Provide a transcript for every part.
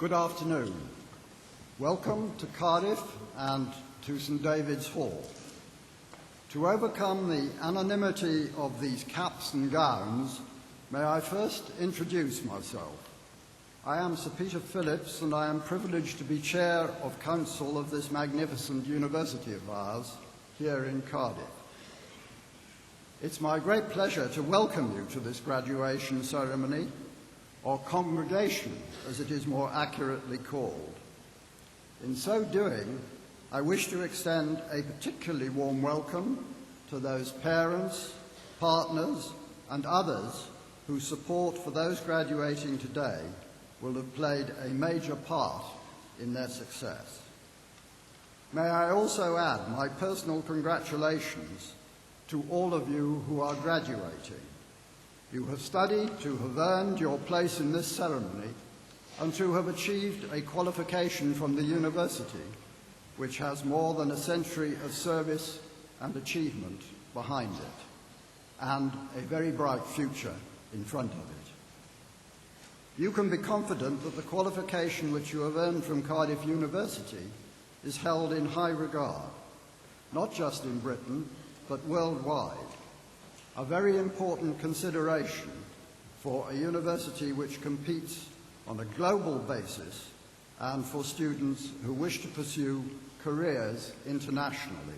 Good afternoon. Welcome to Cardiff and to St David's Hall. To overcome the anonymity of these caps and gowns, may I first introduce myself. I am Sir Peter Phillips, and I am privileged to be Chair of Council of this magnificent university of ours here in Cardiff. It's my great pleasure to welcome you to this graduation ceremony, or congregation, as it is more accurately called. In so doing, I wish to extend a particularly warm welcome to those parents, partners, and others whose support for those graduating today will have played a major part in their success. May I also add my personal congratulations to all of you who are graduating. You have studied to have earned your place in this ceremony and to have achieved a qualification from the university which has more than a century of service and achievement behind it, and a very bright future in front of it. You can be confident that the qualification which you have earned from Cardiff University is held in high regard, not just in Britain, but worldwide. A very important consideration for a university which competes on a global basis and for students who wish to pursue careers internationally.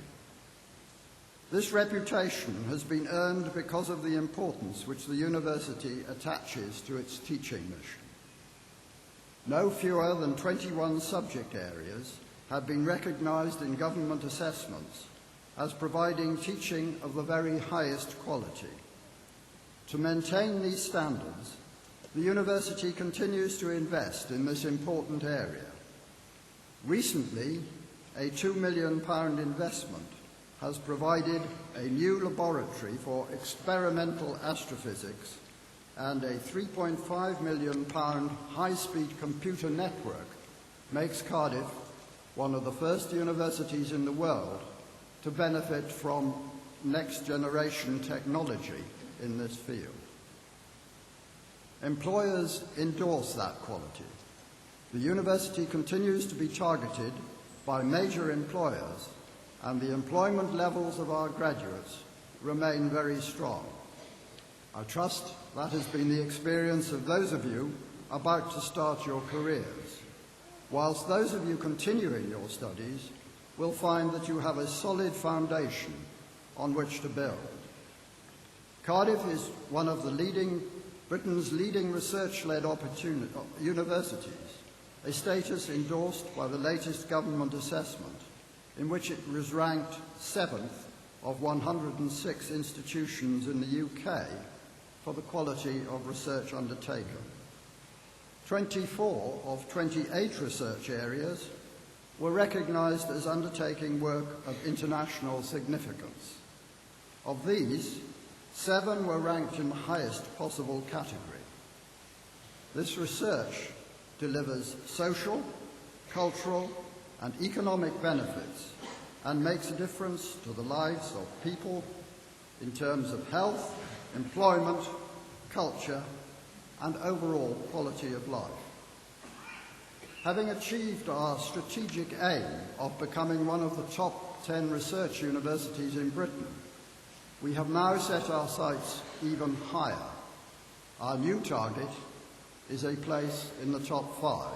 This reputation has been earned because of the importance which the university attaches to its teaching mission. No fewer than 21 subject areas have been recognized in government assessments as providing teaching of the very highest quality. To maintain these standards, the university continues to invest in this important area. Recently, a £2 million investment has provided a new laboratory for experimental astrophysics, and a £3.5 million high-speed computer network makes Cardiff one of the first universities in the world to benefit from next-generation technology in this field. Employers endorse that quality. The university continues to be targeted by major employers, and the employment levels of our graduates remain very strong. I trust that has been the experience of those of you about to start your careers, whilst those of you continuing your studies will find that you have a solid foundation on which to build. Cardiff is one of Britain's leading research-led universities, a status endorsed by the latest government assessment, in which it was ranked 7th of 106 institutions in the UK for the quality of research undertaken. 24 of 28 research areas were recognized as undertaking work of international significance. Of these, 7 were ranked in the highest possible category. This research delivers social, cultural, and economic benefits and makes a difference to the lives of people in terms of health, employment, culture, and overall quality of life. Having achieved our strategic aim of becoming one of the top 10 research universities in Britain, we have now set our sights even higher. Our new target is a place in the top 5.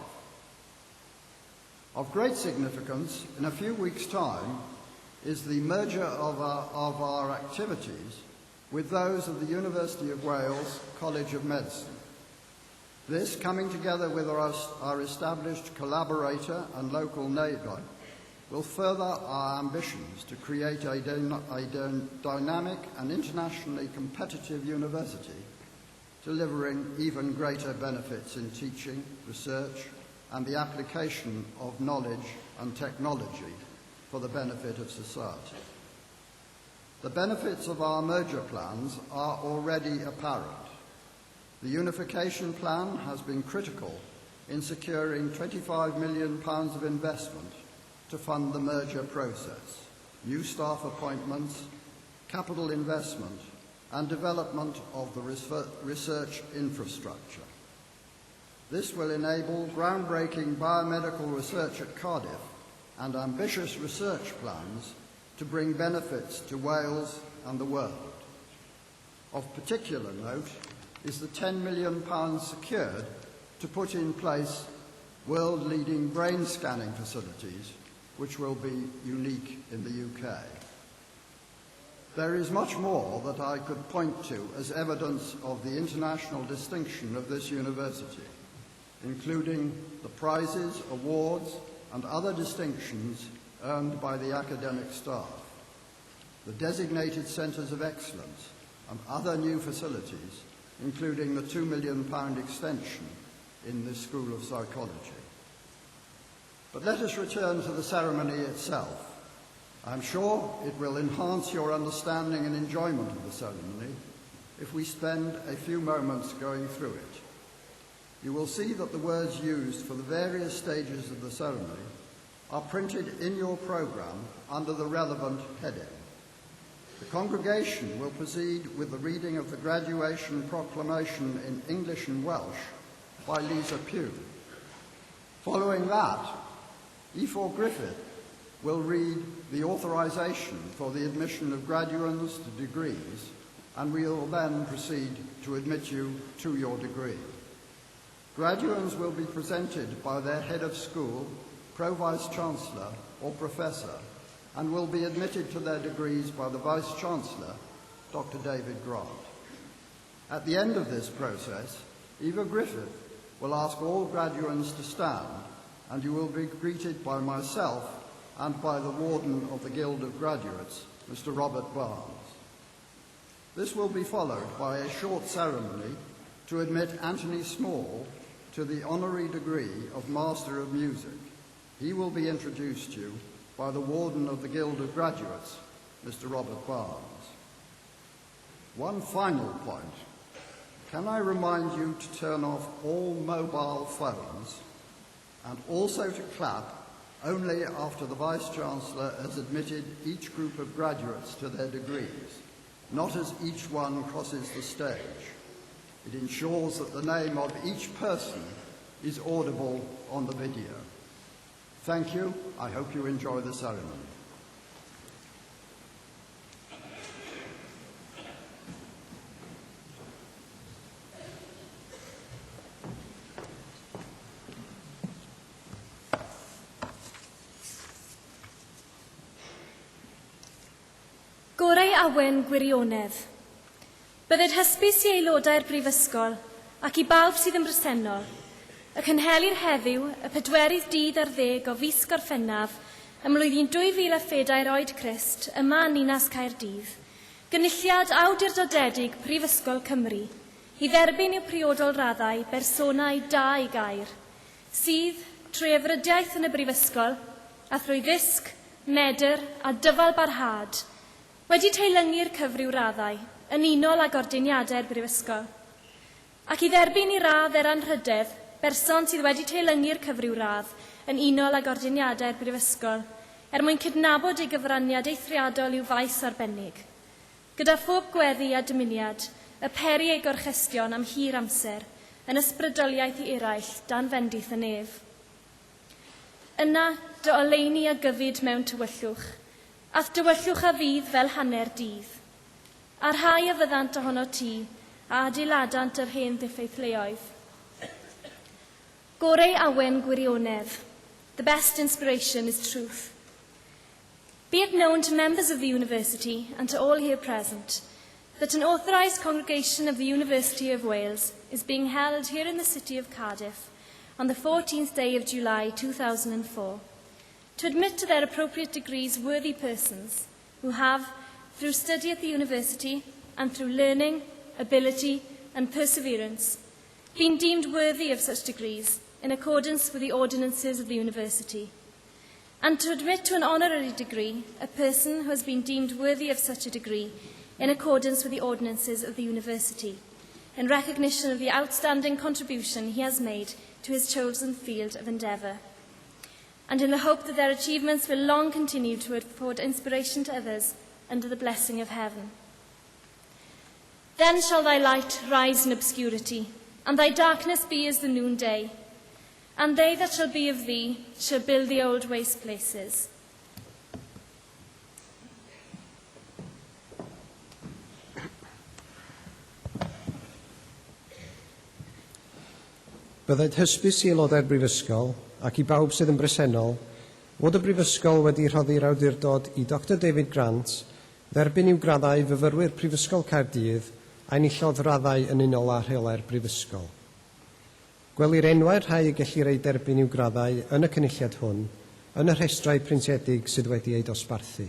Of great significance, in a few weeks' time, is the merger of our activities with those of the University of Wales College of Medicine. This, coming together with our established collaborator and local neighbour, will further our ambitions to create a dynamic and internationally competitive university, delivering even greater benefits in teaching, research, and the application of knowledge and technology for the benefit of society. The benefits of our merger plans are already apparent. The unification plan has been critical in securing £25 million of investment to fund the merger process, new staff appointments, capital investment, and development of the research infrastructure. This will enable groundbreaking biomedical research at Cardiff and ambitious research plans to bring benefits to Wales and the world. Of particular note is the £10 million secured to put in place world-leading brain scanning facilities, which will be unique in the UK. There is much more that I could point to as evidence of the international distinction of this university, including the prizes, awards, and other distinctions earned by the academic staff, the designated centres of excellence, and other new facilities, including the £2 million extension in this School of Psychology. But let us return to the ceremony itself. I'm sure it will enhance your understanding and enjoyment of the ceremony if we spend a few moments going through it. You will see that the words used for the various stages of the ceremony are printed in your programme under the relevant heading. The congregation will proceed with the reading of the graduation proclamation in English and Welsh by Lisa Pugh. Following that, E4 Griffith will read the authorisation for the admission of graduands to degrees, and we will then proceed to admit you to your degree. Graduands will be presented by their head of school, Pro-Vice-Chancellor or Professor, and will be admitted to their degrees by the Vice-Chancellor, Dr. David Grant. At the end of this process, Eva Griffith will ask all graduands to stand, and you will be greeted by myself and by the Warden of the Guild of Graduates, Mr. Robert Barnes. This will be followed by a short ceremony to admit Anthony Small to the honorary degree of Master of Music. He will be introduced to you by the Warden of the Guild of Graduates, Mr. Robert Barnes. One final point. Can I remind you to turn off all mobile phones and also to clap only after the Vice-Chancellor has admitted each group of graduates to their degrees, not as each one crosses the stage. It ensures that the name of each person is audible on the video. Thank you. I hope you enjoy the ceremony. Gorau awen gwirionedd. Bydded hysbys i aelodau'r Brifysgol ac i bawb sydd yn bresennol, y cynhelir heddiw y 40 o fis Gorffennaf ym mlwyddyn 2014 oed Crist yma yn Ninas Caerdydd, gynulliad awdurdodedig Prifysgol Cymru i dderbyn i'w priodol raddau bersonau da i gair, sydd trwy efrydiaeth yn y Brifysgol a thrwy ddisg, medr a dyfal barhad, wedi teilyngu'r cyfryw raddau yn unol ag ordiniadau'r Brifysgol, ac i dderbyn i radd anrhydedd berson sydd wedi teilyngu'r cyfryw radd yn unol ag ordiniadau'r Brifysgol mwyn cydnabod ei gyfraniad eithriadol i'w faes arbennig, gyda phob gweddi a dymuniad y peri ei gorchestion am hir amser yn ysbrydoliaeth i eraill dan fendith y nef. Yna dy oleuni a gyfyd mewn tywyllwch, ath dywyllwch a fydd fel hanner dydd. A rhai a fyddant ohono ti a adeiladant yr hen ddiffeithleoedd. Gorau awen gwirionedd. The best inspiration is truth. Be it known to members of the University and to all here present that an authorised congregation of the University of Wales is being held here in the city of Cardiff on the 14th day of July 2004 to admit to their appropriate degrees worthy persons who have, through study at the university and through learning, ability and perseverance, been deemed worthy of such degrees in accordance with the ordinances of the university, and to admit to an honorary degree a person who has been deemed worthy of such a degree in accordance with the ordinances of the university, in recognition of the outstanding contribution he has made to his chosen field of endeavour, and in the hope that their achievements will long continue to afford inspiration to others under the blessing of heaven. Then shall thy light rise in obscurity, and thy darkness be as the noonday. And they that shall be of thee shall build the old waste places. Byddai'n hysbys i aelodau'r Brifysgol ac i bawb sydd yn bresennol fod y Brifysgol wedi rhoddi'r awdurdod i Dr David Grant dderbyn i'w graddau fyfyrwyr Prifysgol Caerdydd a enillodd raddau yn unol â rheolau'r Brifysgol. Gwelir enwau'r rhai y gellir ei derbyn i'w graddau yn y cynulliad hwn yn y rhestrau printiedig sydd wedi ei dosbarthu.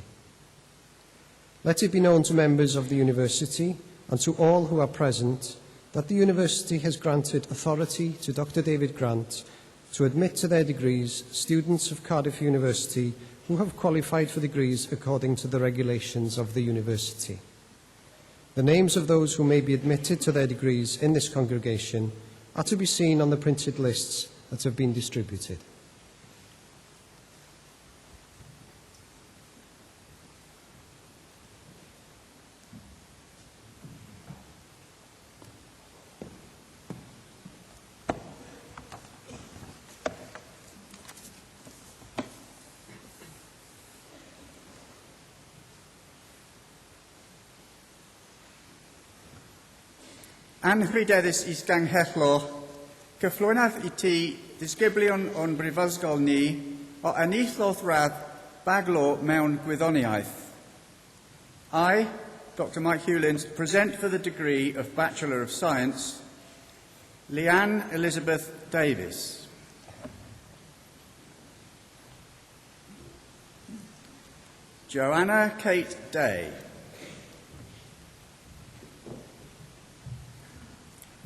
Let it be known to members of the University and to all who are present that the University has granted authority to Dr David Grant to admit to their degrees students of Cardiff University who have qualified for degrees according to the regulations of the University. The names of those who may be admitted to their degrees in this congregation are to be seen on the printed lists that have been distributed. Anrhydeddus is ganghello, cyflwynaf I ti ddisgyblion o'n brifysgol ni o enillodd radd baglo mewn gwyddoniaeth. I, Dr Mike Hewlins, present for the degree of Bachelor of Science, Leanne Elizabeth Davis. Joanna Kate Day.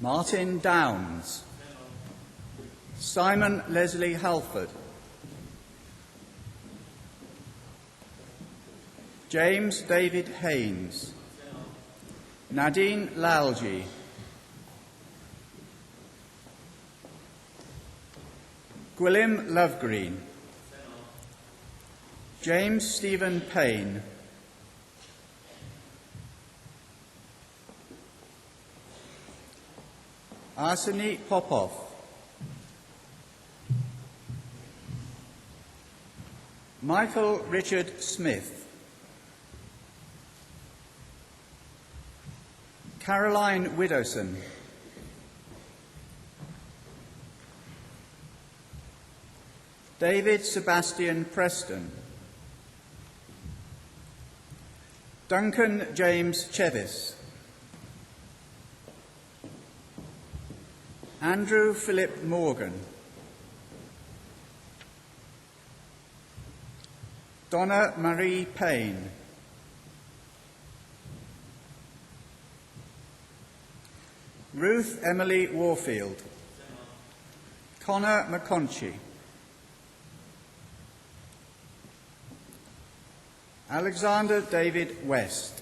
Martin Downs. Simon Leslie Halford. James David Haynes. Nadine Lalji. Gwilym Lovegreen. James Stephen Payne. Arseny Popov. Michael Richard Smith. Caroline Widowson. David Sebastian Preston. Duncan James Chevis. Andrew Philip Morgan. Donna Marie Payne. Ruth Emily Warfield. Connor McConchie. Alexander David West.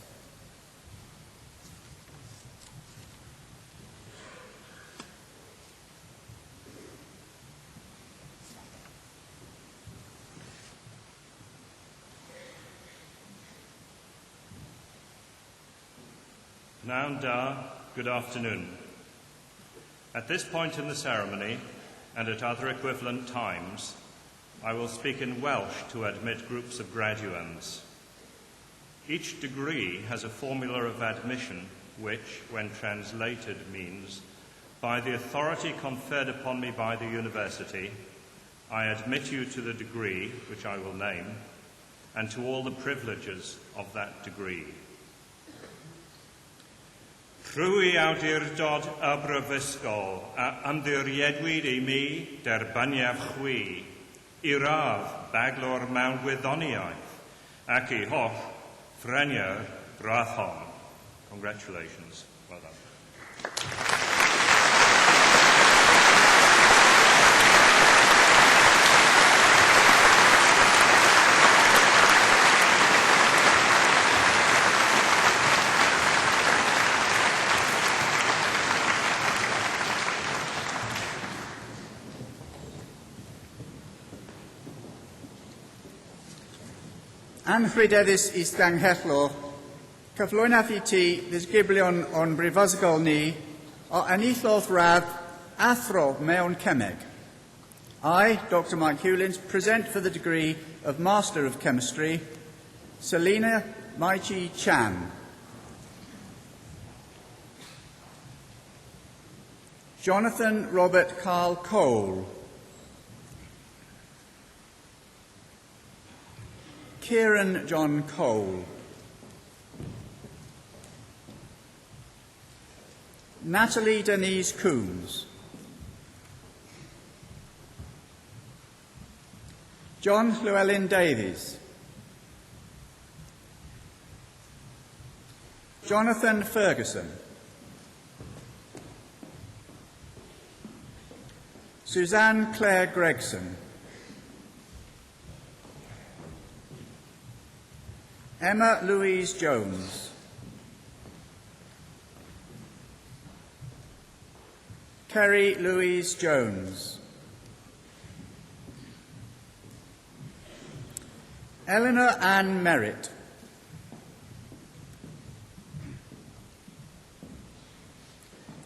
Nawn da, good afternoon. At this point in the ceremony, and at other equivalent times, I will speak in Welsh to admit groups of graduands. Each degree has a formula of admission which, when translated, means, by the authority conferred upon me by the University, I admit you to the degree, which I will name, and to all the privileges of that degree. Rwy awdurdod y Brifysgol a ymddiriedwyd I mi derbyniaf chwi I radd baglor mewn gwyddoniaeth ac I holl ffreniau'r radd hon. Congratulations. Well done. Anrhydeddus is ganghello, cyflwynaf I ti ddisgyblion o'n brifysgol ni o enillodd radd athro mewn cemeg. I, Dr. Mike Hewlins, present for the degree of Master of Chemistry, Selina Maichi Chan. Jonathan Robert Carl Cole. Kieran John Cole. Natalie Denise Coombs. John Llewellyn Davies. Jonathan Ferguson. Suzanne Claire Gregson. Emma Louise Jones. Kerry Louise Jones. Eleanor Ann Merritt.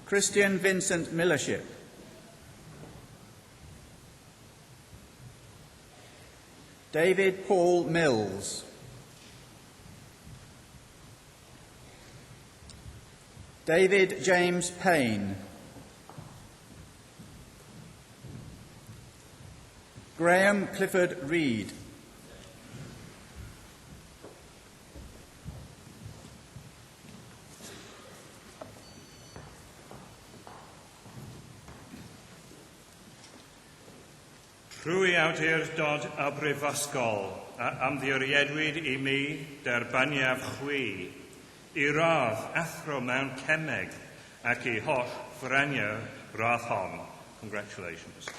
Christian Vincent Millership. David Paul Mills. David James Payne. Graham Clifford Reed. Trwy awdurdod y Brifysgol a ymddiriedwyd I mi derbaniaf chwi I radd athro mewn cemeg ac I holl ffrenia radd hon. Congratulations.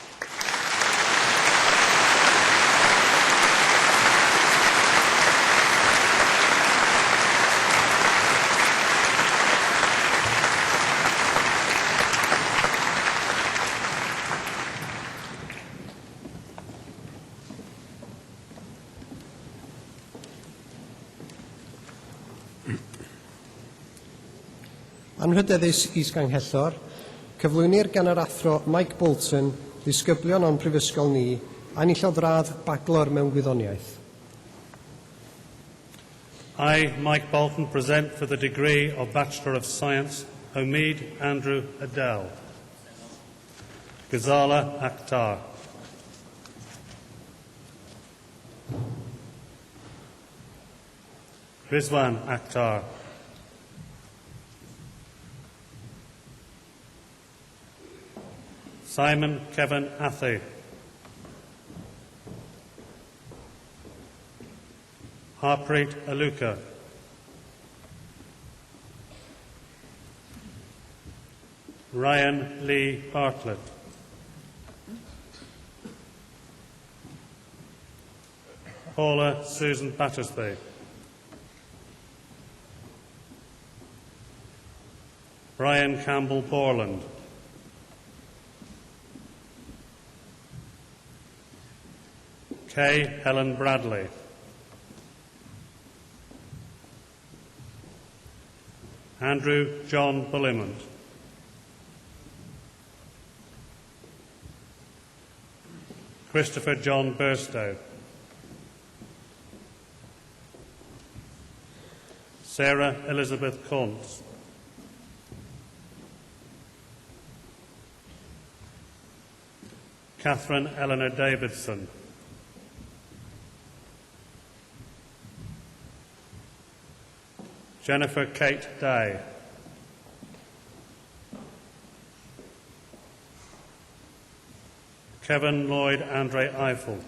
Anrhydeddus Is-Ganghellor, cyflwynir gan yr athro Mike Bolton, ddisgyblion o'n prifysgol ni, a enillodd radd Baclor mewn Gwyddoniaeth. I, Mike Bolton, present for the degree of Bachelor of Science, Omid Andrew Adele. Ghazala Akhtar. Rizwan Akhtar. Simon Kevin Athy. Harpreet Aluka. Ryan Lee Bartlett. Paula Susan Battersby. Brian Campbell Borland. Kay Helen Bradley. Andrew John Bullimond. Christopher John Burstow. Sarah Elizabeth Kuntz. Catherine Eleanor Davidson. Jennifer Kate Day. Kevin Lloyd Andre Eiffel.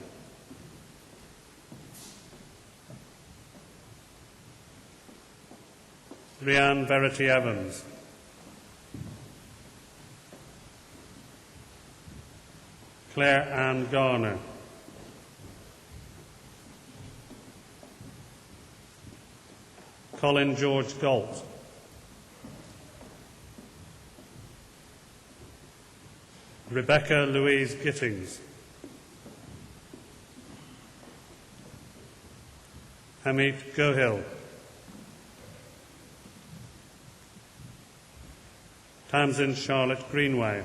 Rhiann Verity Evans. Claire Ann Garner. Colin George Galt. Rebecca Louise Gittings. Hamid Gohill. Tamsin Charlotte Greenway.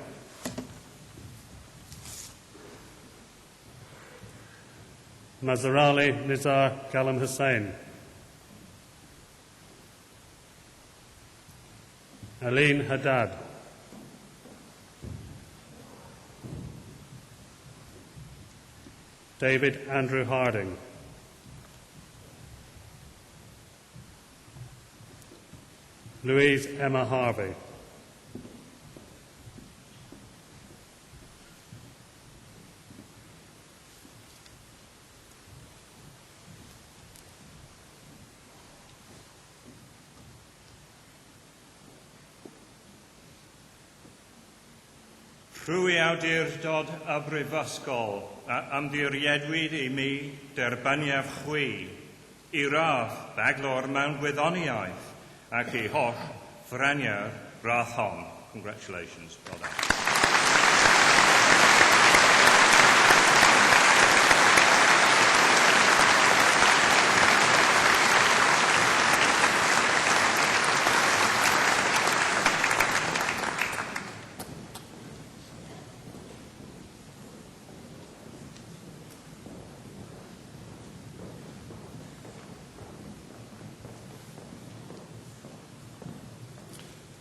Mazarali Nizar Kalam Hussain, Aline Haddad, David Andrew Harding, Louise Emma Harvey, Rwy awdurdod y Brifysgol a ymddiriedwyd I mi derbaniaf chwi I radd baglor mewn gwyddoniaeth ac I holl franiau'r radd hon. Congratulations, well done.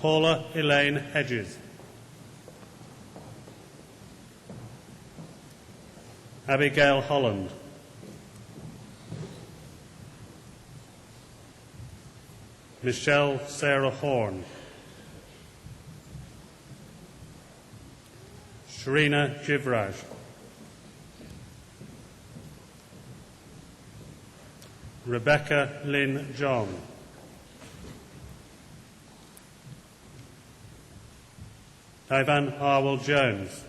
Paula Elaine Hedges, Abigail Holland, Michelle Sarah Horn, Sharina Jivraj, Rebecca Lynn John, Ivan Harwell Jones,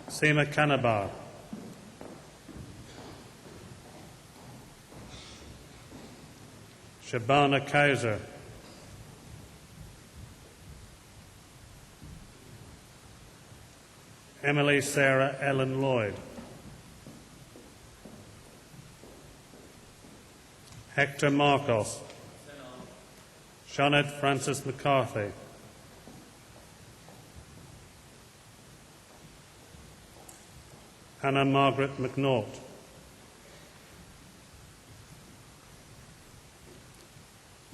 Seema Kanabar, Shabana Kaiser, Emily Sarah Ellen Lloyd, Hector Marcos, Sianed Francis McCarthy, Hannah Margaret McNaught,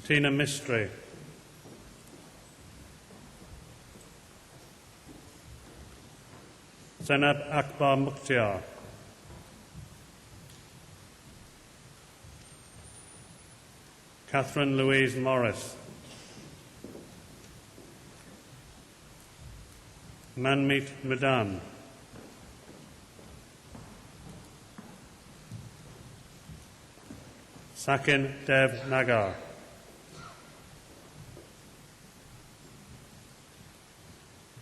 Tina Mistry, Zainab Akbar Mukhtiar, Catherine Louise Morris, Manmeet Madan, Sakin Dev Nagar,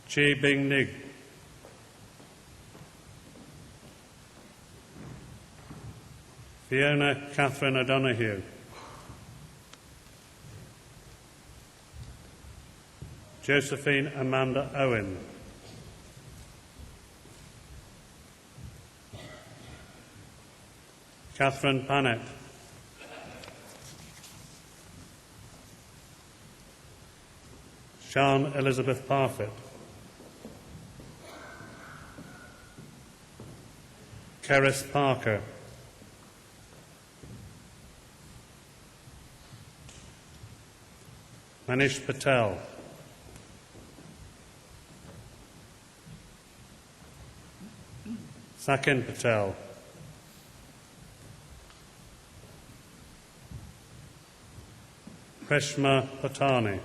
Chi Bing Nig, Fiona Catherine O'Donoghue, Josephine Amanda Owen, Catherine Panett, Sian Elizabeth Parfitt, Keris Parker, Manish Patel, Sakin Patel, Krishma Patani,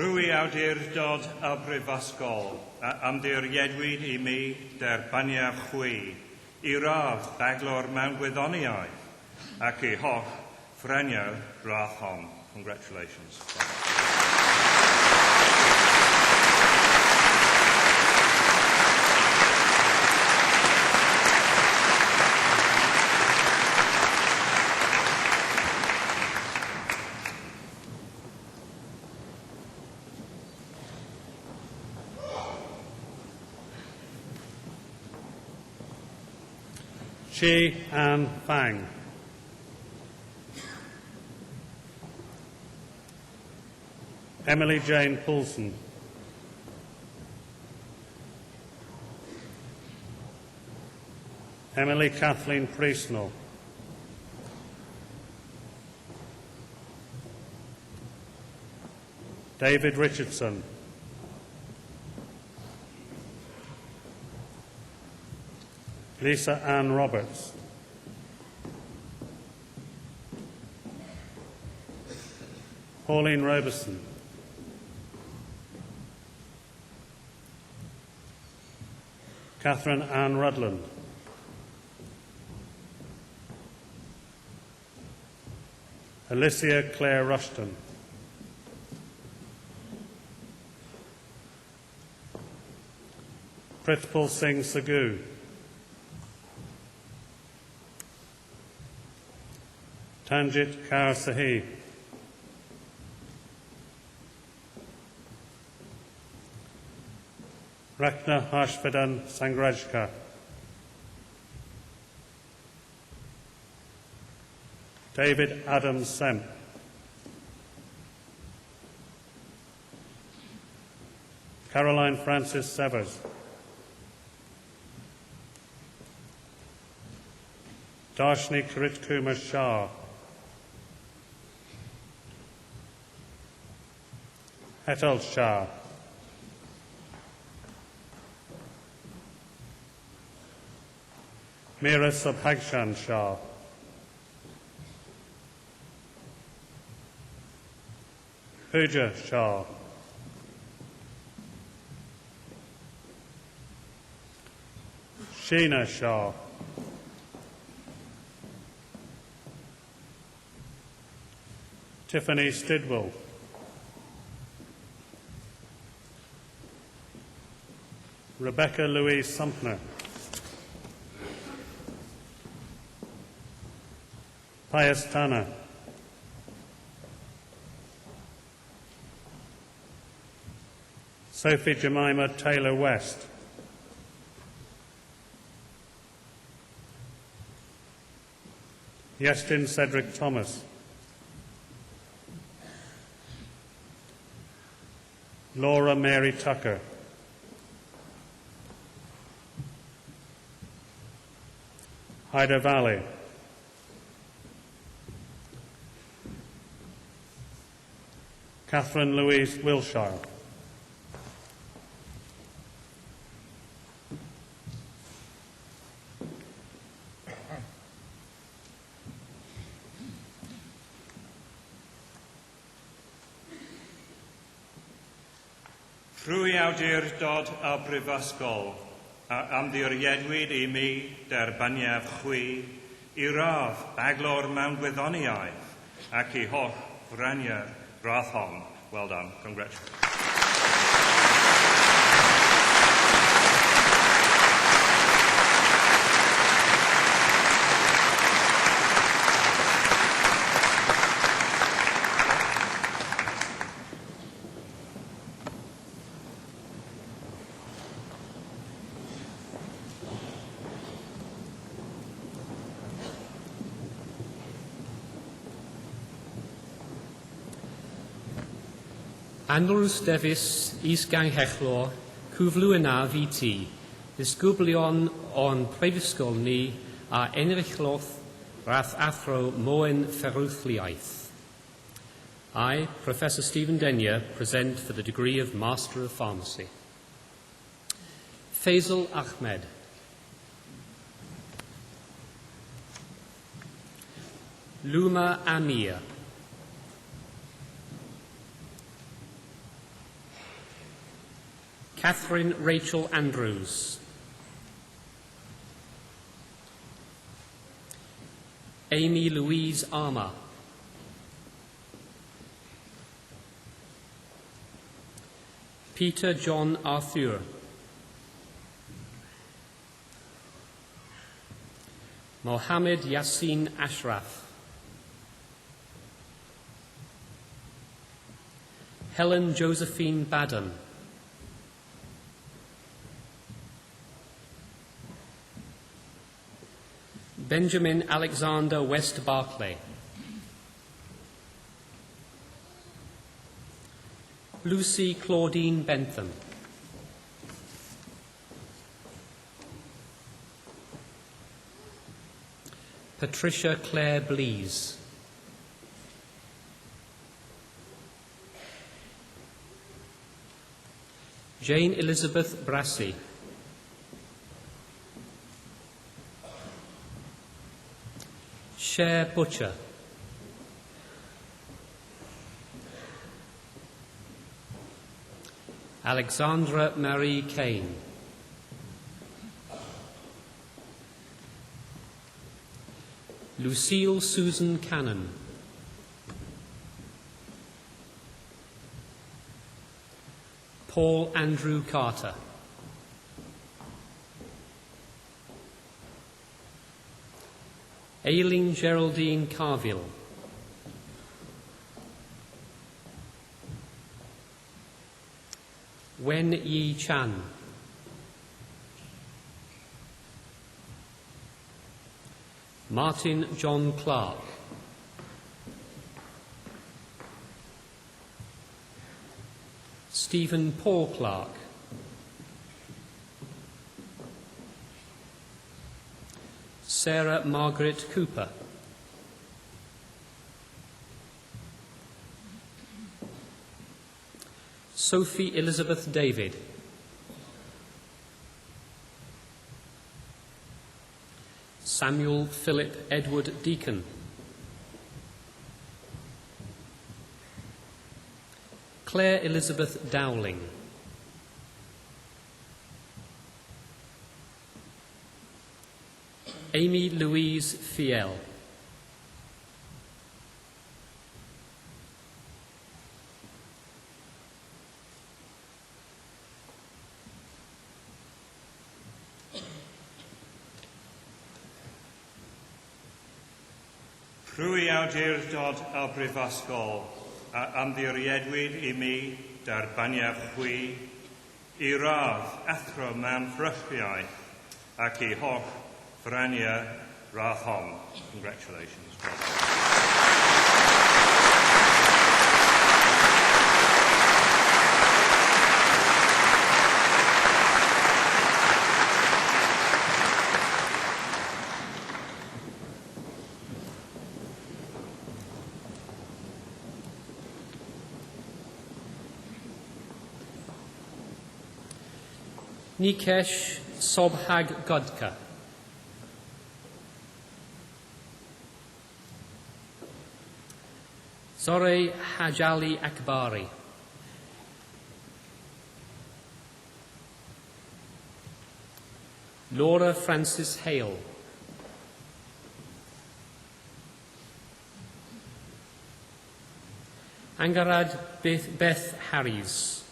Rwy awdurdod y Brifysgol a ymddiriedwyd I mi derbaniaf chwi I radd baglor mewn gwyddoniaeth ac I holl freniau'r radd hon. Congratulations. Chi An Fang. Emily Jane Poulsen. Emily Kathleen Priestnell. David Richardson. Lisa Ann Roberts. Pauline Roberson. Catherine Ann Rudland. Alicia Claire Rushton. Pritpal Singh Sagu. Tanjit Kaur Sahib. Rakna Harshvardhan Sangrajka. David Adam Semp. Caroline Francis Severs. Darshni Kirit Kumar Shah. Hetal Shah. Meera Subhagshan Shah. Pooja Shah. Sheena Shah. Tiffany Stidwell. Rebecca Louise Sumpner. Pius Tanner. Sophie Jemima Taylor West. Yestin Cedric Thomas. Laura Mary Tucker. Haida Valley. Catherine Louise Wilshire. Rwy awdurdod a brifysgol a amddiriedwyd i mi derbaniaf chwi I radd baglor mewn gwyddoniaeth ac I holl raniau'r radd hon. Well done. Congratulations. Andrews Davis Isgang Hechlo, Cwflw yna VT, disgyblion o'n prifysgol ni a enrichlodd rath athro moen ferwthliaeth. I, Professor Stephen Denyer, present for the degree of Master of Pharmacy. Faisal Ahmed. Luma Amir. Catherine Rachel Andrews. Amy Louise Armour. Peter John Arthur. Mohammed Yassin Ashraf. Helen Josephine Baden. Benjamin Alexander West Barclay. Lucy Claudine Bentham. Patricia Claire Blease. Jane Elizabeth Brassey. Cher Butcher. Alexandra Marie Kane. Lucille Susan Cannon. Paul Andrew Carter. Aileen Geraldine Carville. Wen Yi Chan. Martin John Clark. Stephen Paul Clark. Sarah Margaret Cooper. Sophie Elizabeth David. Samuel Philip Edward Deacon. Claire Elizabeth Dowling. Amy Louise Fiel. Rwy awdurdod al brifysgol a ymddiriedwyd I mi dar baniaf chwi I radd athro mewn ffrychiaeth ac I holl frania radd hon. Congratulations. Nikesh Sobhag Godka. Zore Hajali Akbari. Laura Francis Hale. Angarad Beth Harries.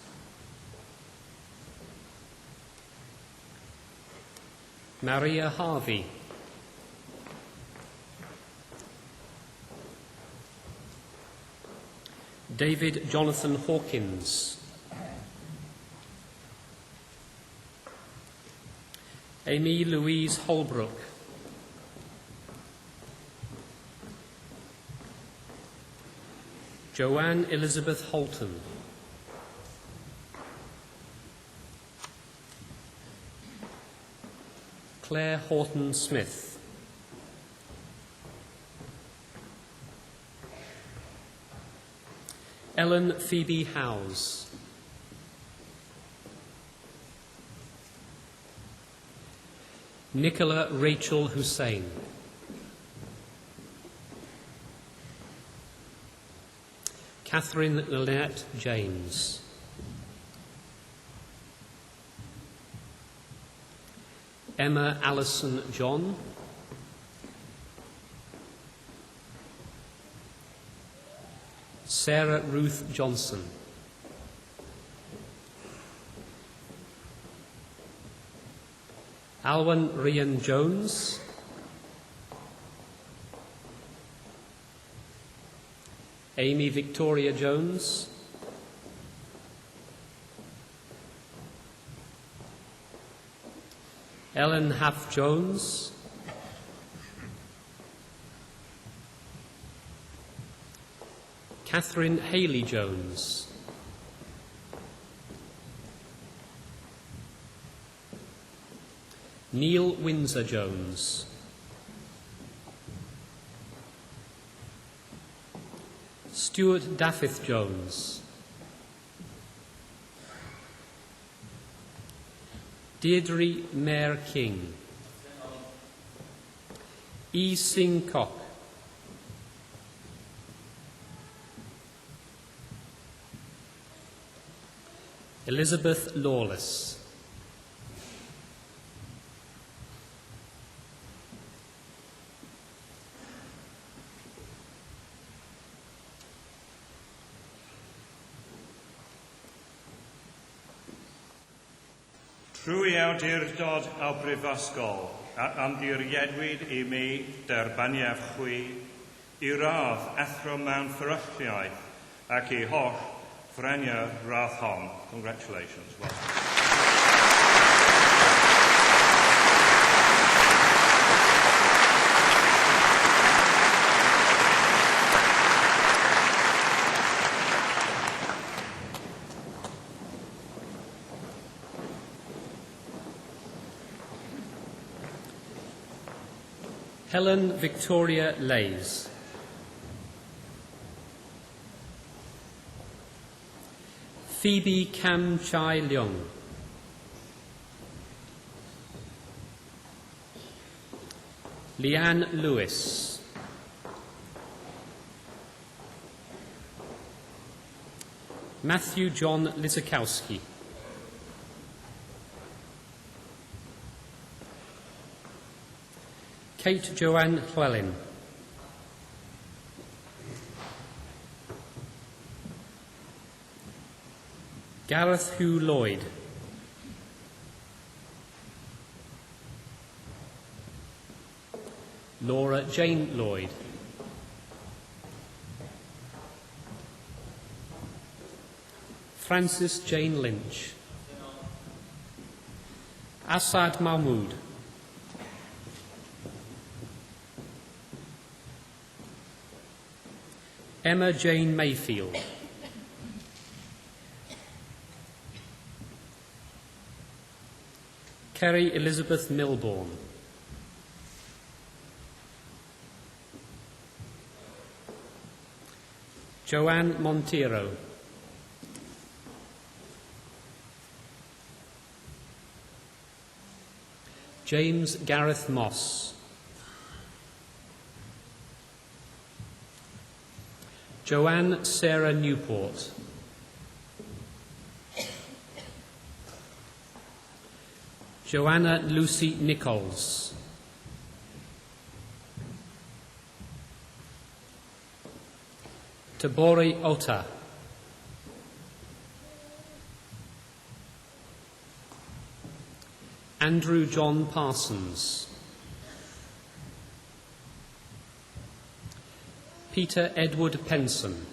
Maria Harvey. David Jonathan Hawkins. Amy Louise Holbrook. Joanne Elizabeth Holton. Claire Horton Smith. Ellen Phoebe Howes. Nicola Rachel Hussein. Catherine Lynette James. Emma Allison John. Sarah Ruth Johnson. Alwyn Ryan Jones. Amy Victoria Jones. Ellen Haff Jones. Catherine Haley-Jones. Neil Windsor-Jones. Stuart Daffith-Jones. Deirdre Mayer-King. E. Sing Kok. Elizabeth Lawless. Trwy awdurdod o brifysgol, a ymddiriedwyd I mi derbaniaf chwi, I radd athro mewn fferylliaeth ac I holl ffreniau radd hon. Congratulations. Well. Helen Victoria Lays. Phoebe Cam Chai Leung. Leanne Lewis. Matthew John Lizakowski. Kate Joanne Llewellyn. Gareth Hugh Lloyd. Laura Jane Lloyd. Frances Jane Lynch. Asad Mahmood. Emma Jane Mayfield. Kerry Elizabeth Milbourne. Joanne Monteiro. James Gareth Moss. Joanne Sarah Newport. Joanna Lucy Nichols. Tabori Ota. Andrew John Parsons. Peter Edward Penson.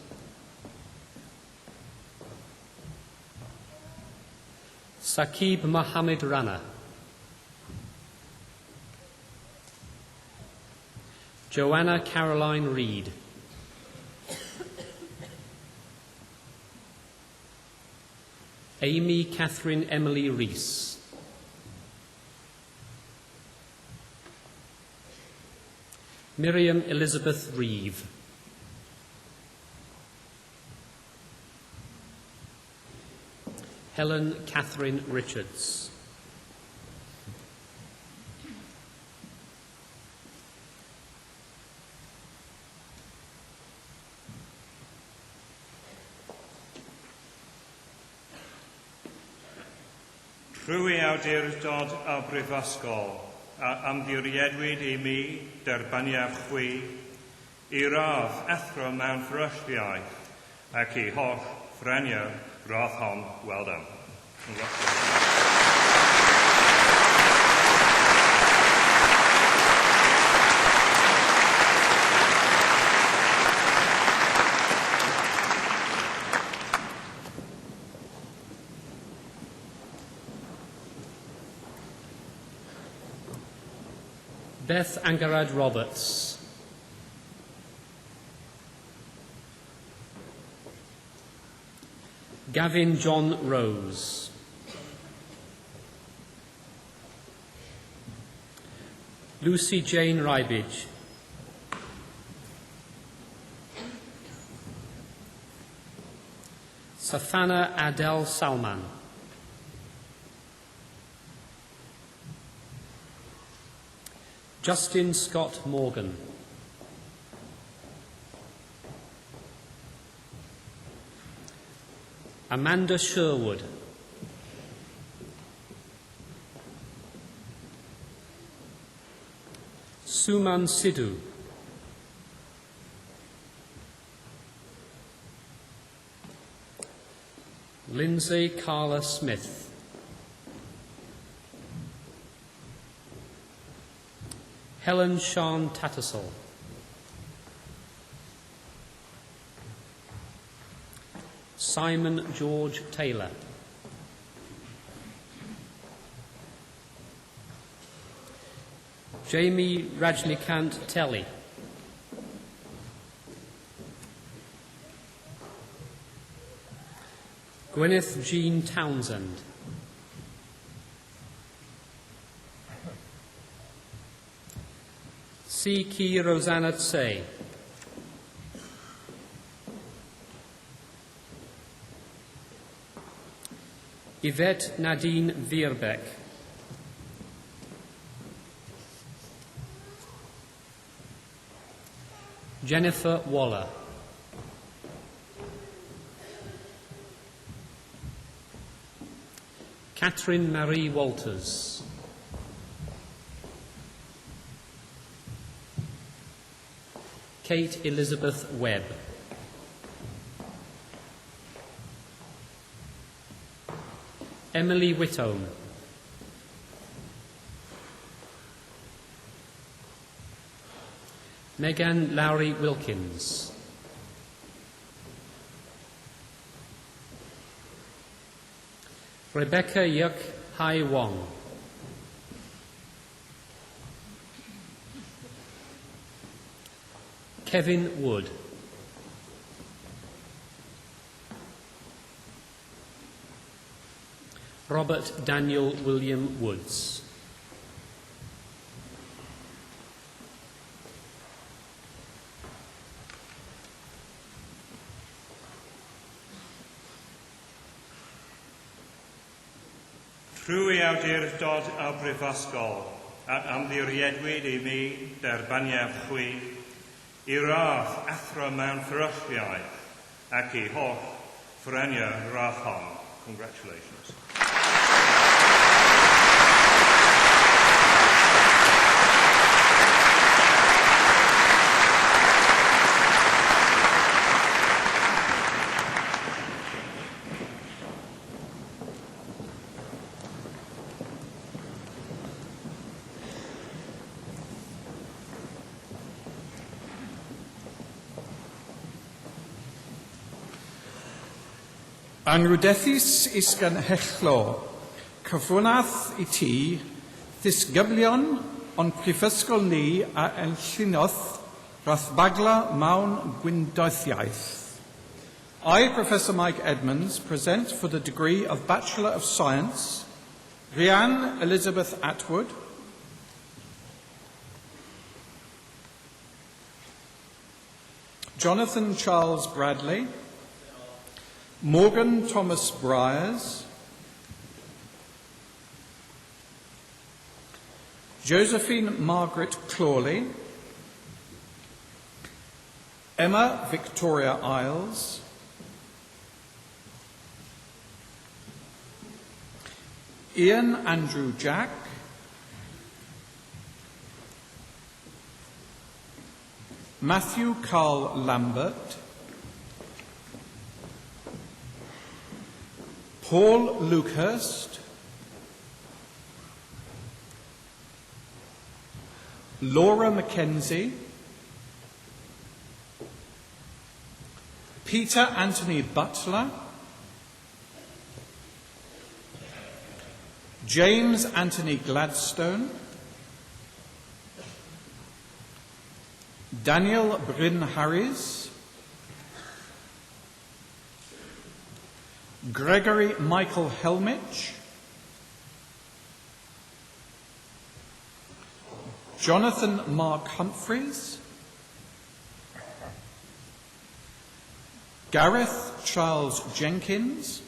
Saqib Mohammed Rana. Joanna Caroline Reed. Amy Catherine Emily Rees. Miriam Elizabeth Reeve. Helen Catherine Richards. Trwy awdurdod o brifysgol, a ymddiriedwyd I mi derbaniaf chwi, I radd athro mewn fferylliaeth ac I holl ffreniau radd hon. Well done. Beth Angarad Roberts. Gavin John Rose. Lucy Jane Rybridge. Safana Adel Salman. Justin Scott Morgan. Amanda Sherwood. Suman Sidhu. Lindsay Carla Smith. Helen Sean Tattersall. Simon George Taylor. Jamie Rajnikant Telly. Gwyneth Jean Townsend. C. Rosanna Tsay. Yvette Nadine Vierbeck. Jennifer Waller. Catherine Marie Walters. Kate Elizabeth Webb. Emily Whitome. Megan Lowry Wilkins. Rebecca Yuk Hai Wong. Kevin Wood. Robert Daniel William Woods. Trwy awdurdod a brifysgol a amddiriedwyd I mi derbaniaf chwi I rath athro mewn fferylliaeth ac I holl ffrenia rath hon. Congratulations. Anrwdethus isgan hechlo, cyfwnaeth I ti, ddisgyblion o'n prifysgol ni a enllunodd rathbagla mawn gwyndoethiaeth. I, Professor Mike Edmonds, present for the degree of Bachelor of Science, Rhiann Elizabeth Atwood, Jonathan Charles Bradley, Morgan Thomas Briers, Josephine Margaret Clawley, Emma Victoria Isles, Ian Andrew Jack, Matthew Carl Lambert, Paul Lukehurst, Laura Mackenzie, Peter Anthony Butler, James Anthony Gladstone, Daniel Bryn Harris, Gregory Michael Helmich, Jonathan Mark Humphreys, Gareth Charles Jenkins,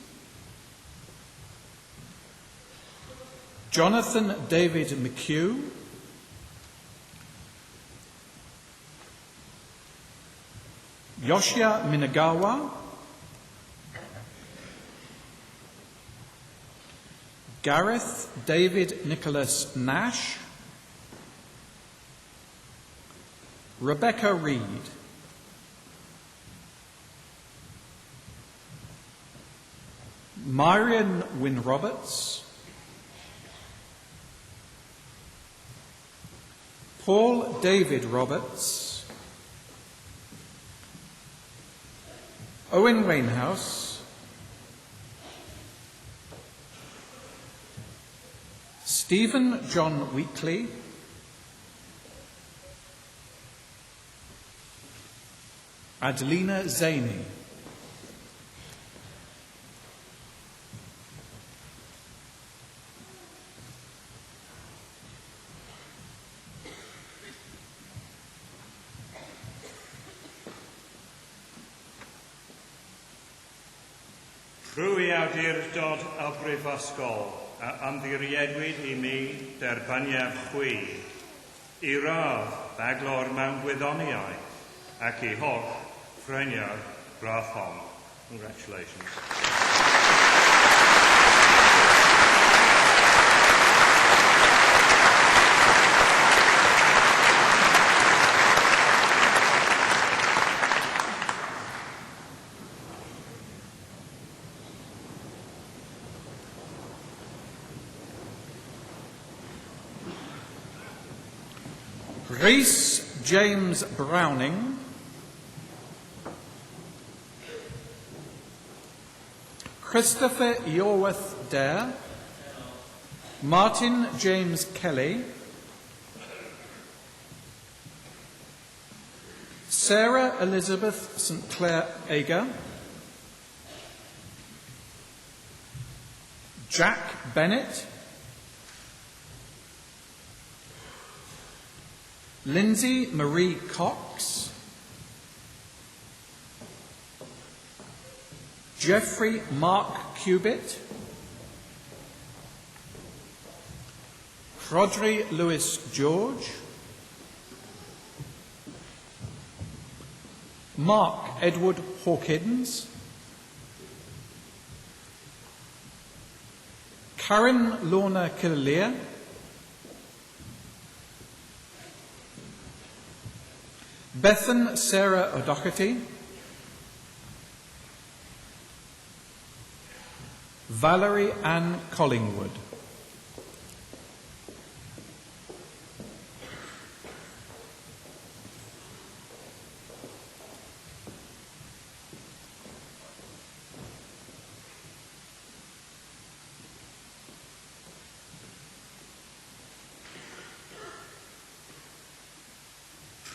Jonathan David McHugh, Yoshia Minagawa, Gareth David Nicholas Nash, Rebecca Reed, Marion Wynne Roberts, Paul David Roberts, Owen Wainhouse, Stephen John Wheatley, Adelina Zaini, Rwy awdurdod o brifysgol a ymddiriedwyd I mi derbaniad chwi I radd baglor mewn gwyddoniaeth ac I holl ffrenia'r gradd hon. Congratulations. Rhys James Browning, Christopher Iorwerth Dare, Martin James Kelly, Sarah Elizabeth St Clair Ager, Jack Bennett, Lindsay Marie Cox, Jeffrey Mark Cubitt, Rodri Lewis George, Mark Edward Hawkins, Karen Lorna Killier, Bethan Sarah O'Doherty, Valerie Ann Collingwood.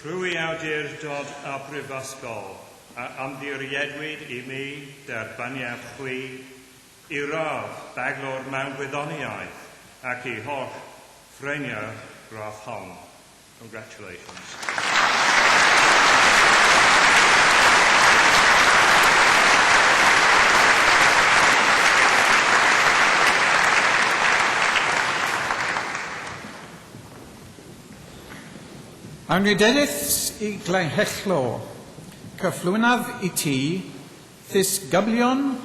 Rwy awdurdod o brifysgol a ymddiriedwyd I mi derbaniad chwi I radd baglor mewn gwyddoniaeth ac I holl ffrenia'r gradd hon. Congratulations. Anrhydeddaeth I Glenhechlo, cyflwynaf I ti, thys gyblion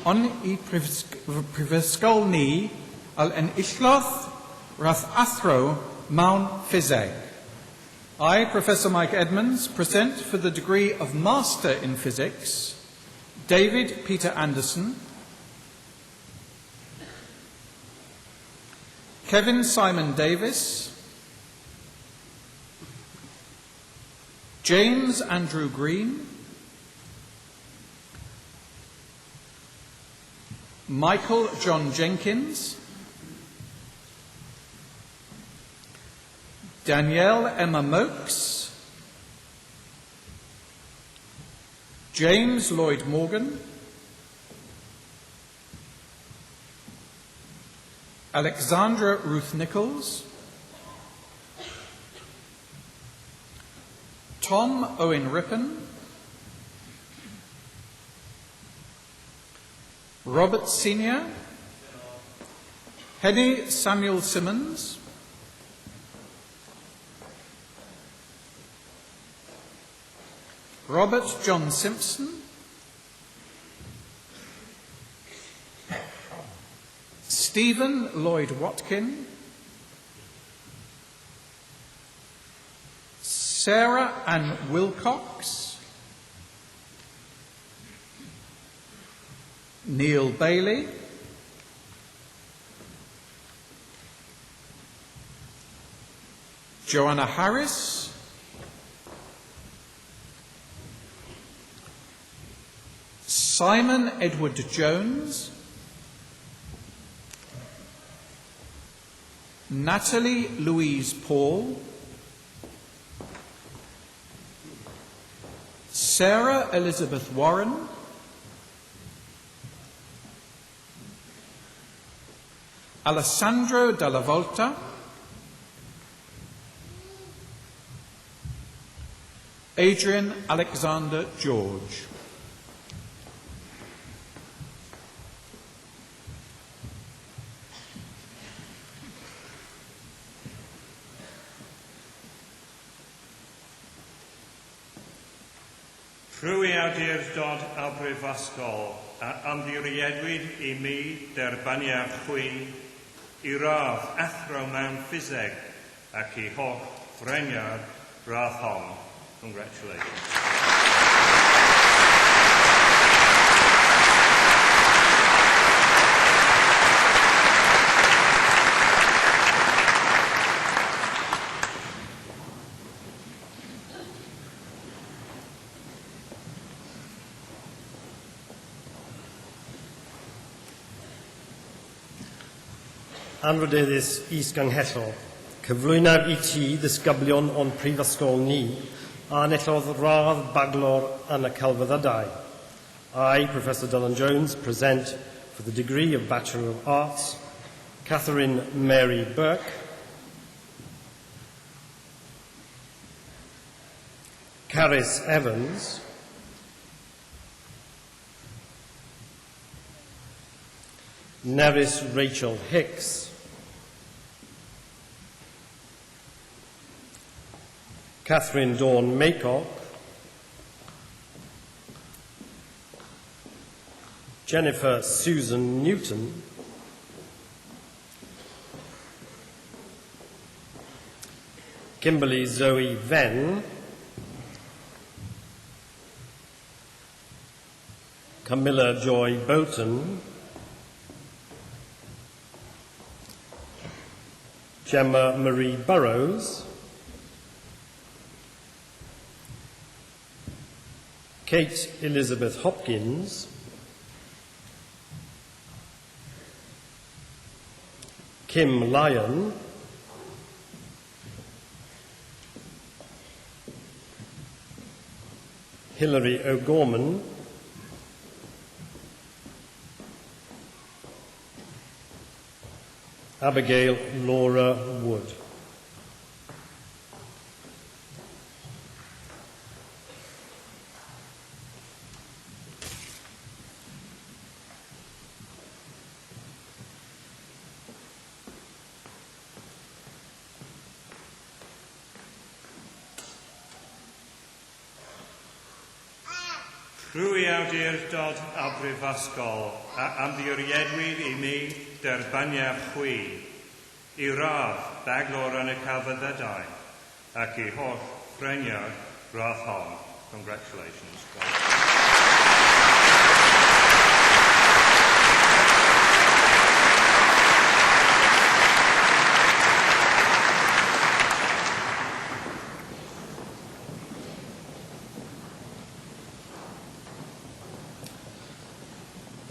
on I prifysgol ni, al en illodd rath athro mewn PHYSX. I, Professor Mike Edmonds, present for the degree of Master in Physics, David Peter Anderson, Kevin Simon Davis, James Andrew Green, Michael John Jenkins, Danielle Emma Mokes, James Lloyd Morgan, Alexandra Ruth Nichols, Tom Owen Rippon, Robert Senior, Henny Samuel Simmons, Robert John Simpson, Stephen Lloyd Watkin, Sarah Ann Wilcox, Neil Bailey, Joanna Harris, Simon Edward Jones, Natalie Louise Paul, Sarah Elizabeth Warren, Alessandro Dalla Volta, Adrian Alexander George. Rwy awdurdod a brifysgol a ymddiriedwyd I mi derbaniad chwi I radd athro mewn PHYSX ac I holl freniad radd hon. Congratulations. Anrhydeddus is-ganghellol, cyflwynaf I ti ddisgyblion o'n prifysgol ni, a enillodd radd baglor yn y celfyddydau. I, Professor Dylan Jones, present for the degree of Bachelor of Arts, Catherine Mary Burke, Caris Evans, Neris Rachel Hicks, Catherine Dawn Maycock, Jennifer Susan Newton, Kimberly Zoe Venn, Camilla Joy Bolton, Gemma Marie Burrows, Kate Elizabeth Hopkins, Kim Lyon, Hilary O'Gorman, Abigail Laura Wood. Rwy awdurdod a brifysgol a ymddiriedwyd I mi derbaniad chwi I radd baglor yn y celfyddydau ac I holl freniad radd hon. Congratulations.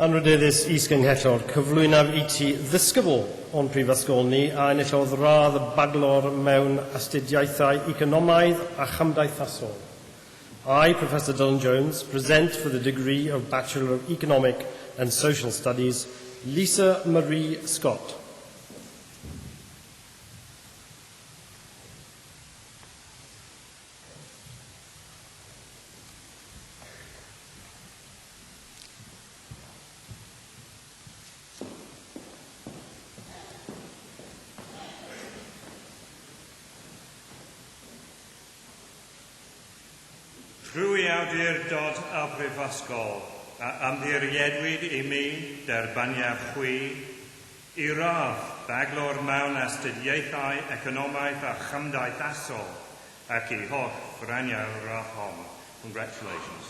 Anrhydeddus is-ganghellol, cyflwynaf I ti ddisgybl o'n prifysgol ni a enillodd radd baglor mewn astudiaethau economaidd a chymdeithasol. I, Professor Dylan Jones, present for the degree of Bachelor of Economic and Social Studies, Lisa Marie Scott. Trwy awdurdod a brifysgol a ymddiriedwyd I mi derbaniaf chwi I radd baglor mewn astudiaethau economaidd a chymdeithasol ac I holl franiau radd hon. Congratulations.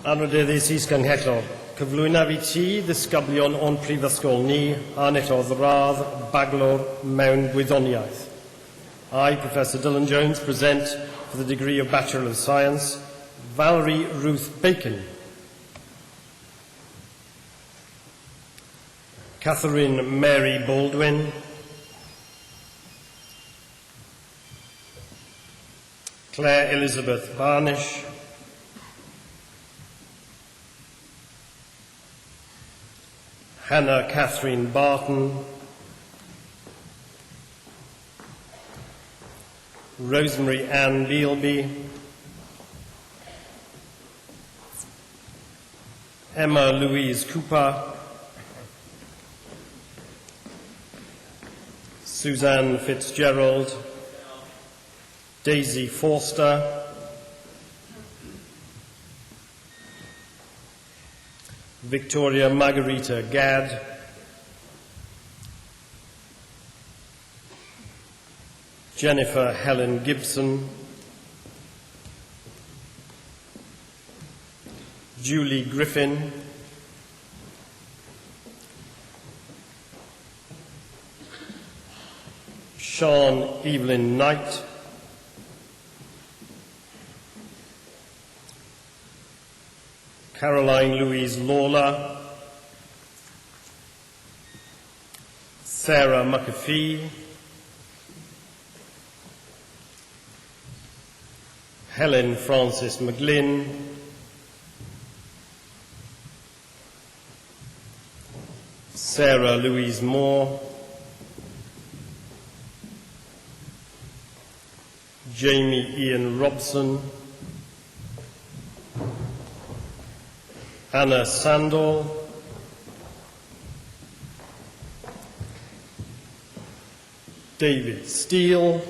Anrydeddus is Ganghellor, cyflwynaf I ti ddisgyblion o'n prifysgol ni a nettodd radd baglor mewn gwyddoniaeth. I, Professor Dylan Jones, present for the degree of Bachelor of Science, Valerie Ruth Bacon, Catherine Mary Baldwin, Claire Elizabeth Barnish, Hannah Catherine Barton, Rosemary Ann Bealby, Emma Louise Cooper, Suzanne Fitzgerald, Daisy Forster, Victoria Margarita Gadd, Jennifer Helen Gibson, Julie Griffin, Sean Evelyn Knight, Caroline Louise Lawler, Sarah McAfee, Helen Francis McGlynn, Sarah Louise Moore, Jamie Ian Robson, Anna Sandor, David Steele,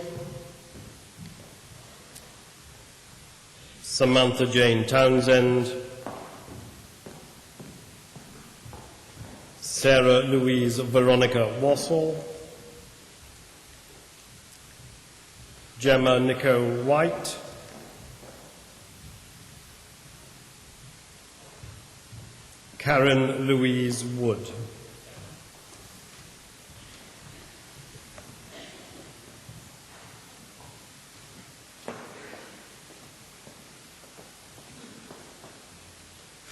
Samantha Jane Townsend, Sarah Louise Veronica Wassell, Gemma Nico White, Karen Louise Wood.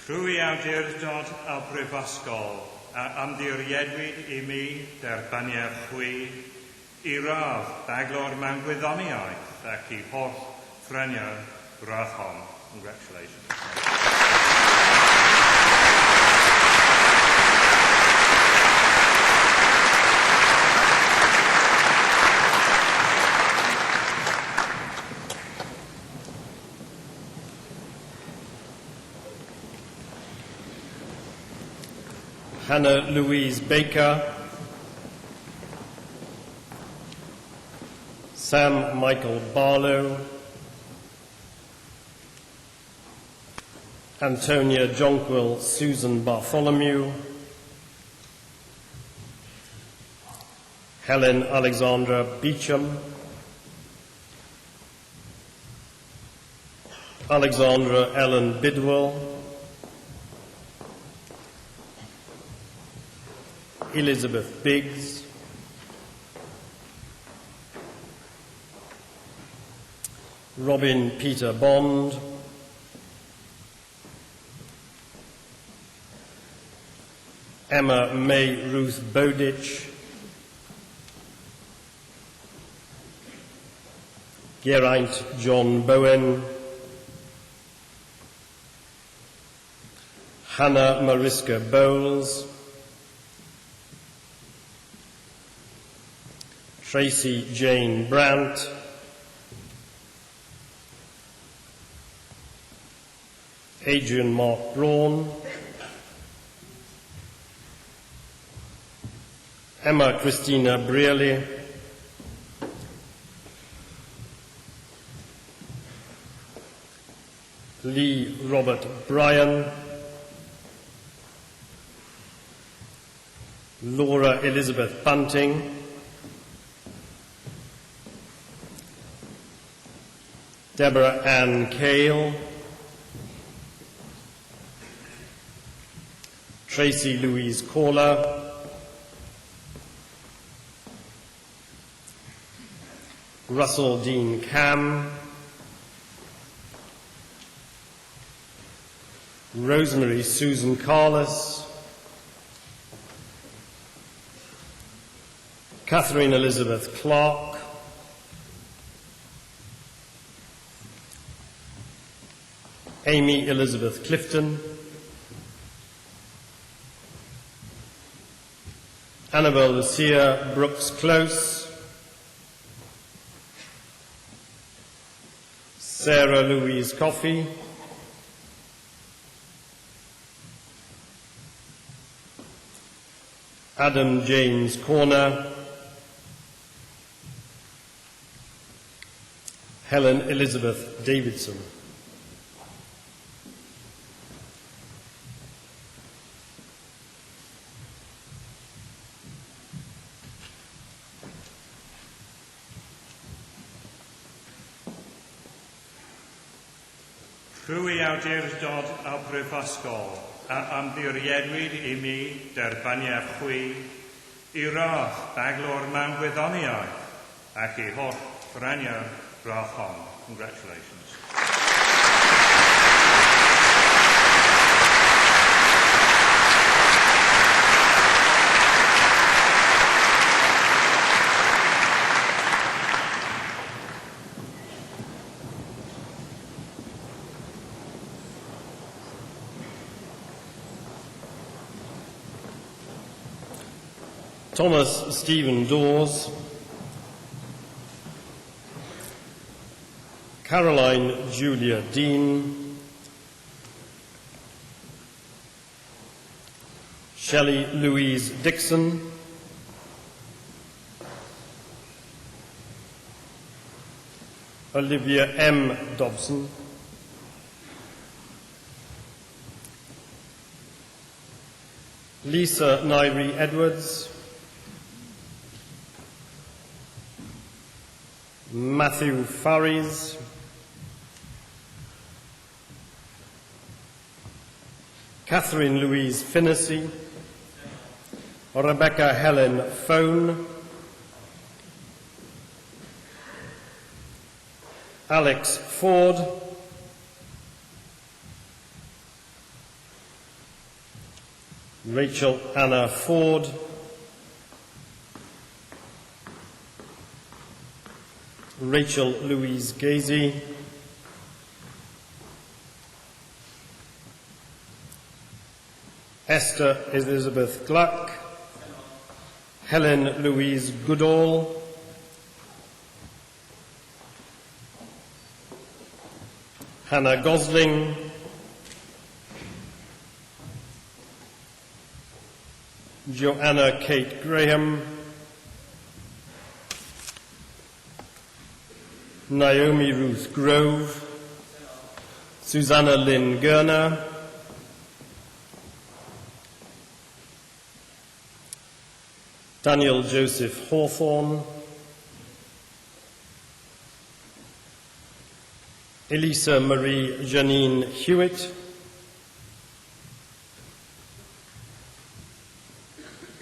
Trwy awdurdod a brifysgol a ymddiriedwyd I mi derbaniaf chwi I radd baglor mewn gwyddoniaeth ac I holl ffreniau radd hon. Congratulations. Hannah Louise Baker, Sam Michael Barlow, Antonia Jonquil Susan Bartholomew, Helen Alexandra Beecham, Alexandra Ellen Bidwell, Elizabeth Biggs, Robin Peter Bond, Emma May Ruth Bowditch, Geraint John Bowen, Hannah Mariska Bowles, Tracy Jane Brandt, Adrian Mark Braun, Emma Christina Brearley, Lee Robert Bryan, Laura Elizabeth Bunting, Deborah Ann Cale, Tracy Louise Caller, Russell Dean Cam, Rosemary Susan Carless, Catherine Elizabeth Clark, Amy Elizabeth Clifton, Annabel Lucia Brooks Close, Sarah Louise Coffey, Adam James Corner, Helen Elizabeth Davidson. Rwy awdurdod a brifysgol a ymddiriedwyd I mi derbaniau chwi I rath baglor mewn gwyddoniaeth ac I holl braniau rath hon. Congratulations. Thomas Stephen Dawes, Caroline Julia Dean, Shelley Louise Dixon, Olivia M. Dobson, Lisa Nairi Edwards, Matthew Farries, Catherine Louise Finnessy, Rebecca Helen Phone, Alex Ford, Rachel Anna Ford, Rachel Louise Gazy, Esther Elizabeth Gluck, Helen Louise Goodall, Hannah Gosling, Joanna Kate Graham, Naomi Ruth Grove, Susanna Lynn Gerner, Daniel Joseph Hawthorne, Elisa Marie Janine Hewitt,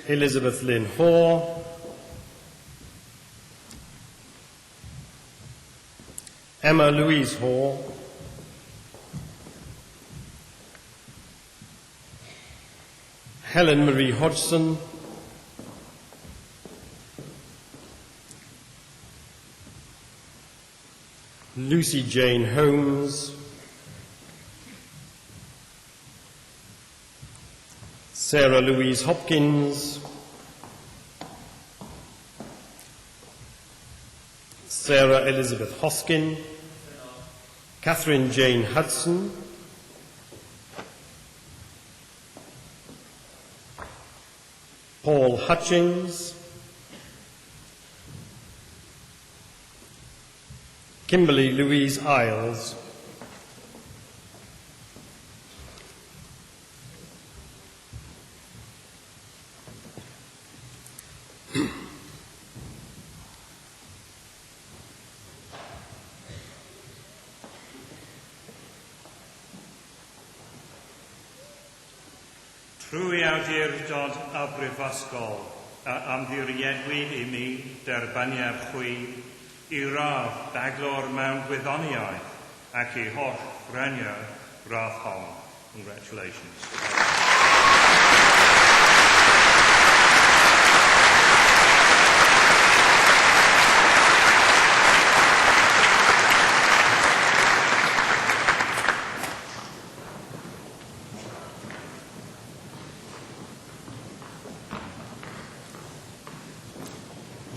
Elizabeth Lynn Hoare, Emma Louise Hoare, Helen Marie Hodgson, Lucy Jane Holmes, Sarah Louise Hopkins, Sarah Elizabeth Hoskin, Catherine Jane Hudson, Paul Hutchings, Kimberly Louise Isles, Trwy awdurdod a brifysgol a amddiriedwyd I mi derbaniad chwi I radd daglor mewn gwyddoniaeth ac I holl freniau radd hon. Congratulations.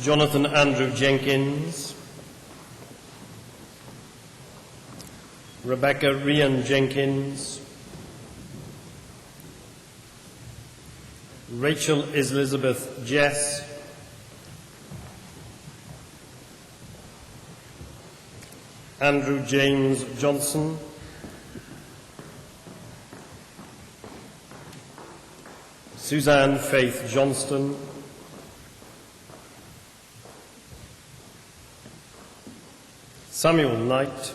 Jonathan Andrew Jenkins, Rebecca Rhian Jenkins, Rachel Elizabeth Jess, Andrew James Johnson, Suzanne Faith Johnston, Samuel Knight,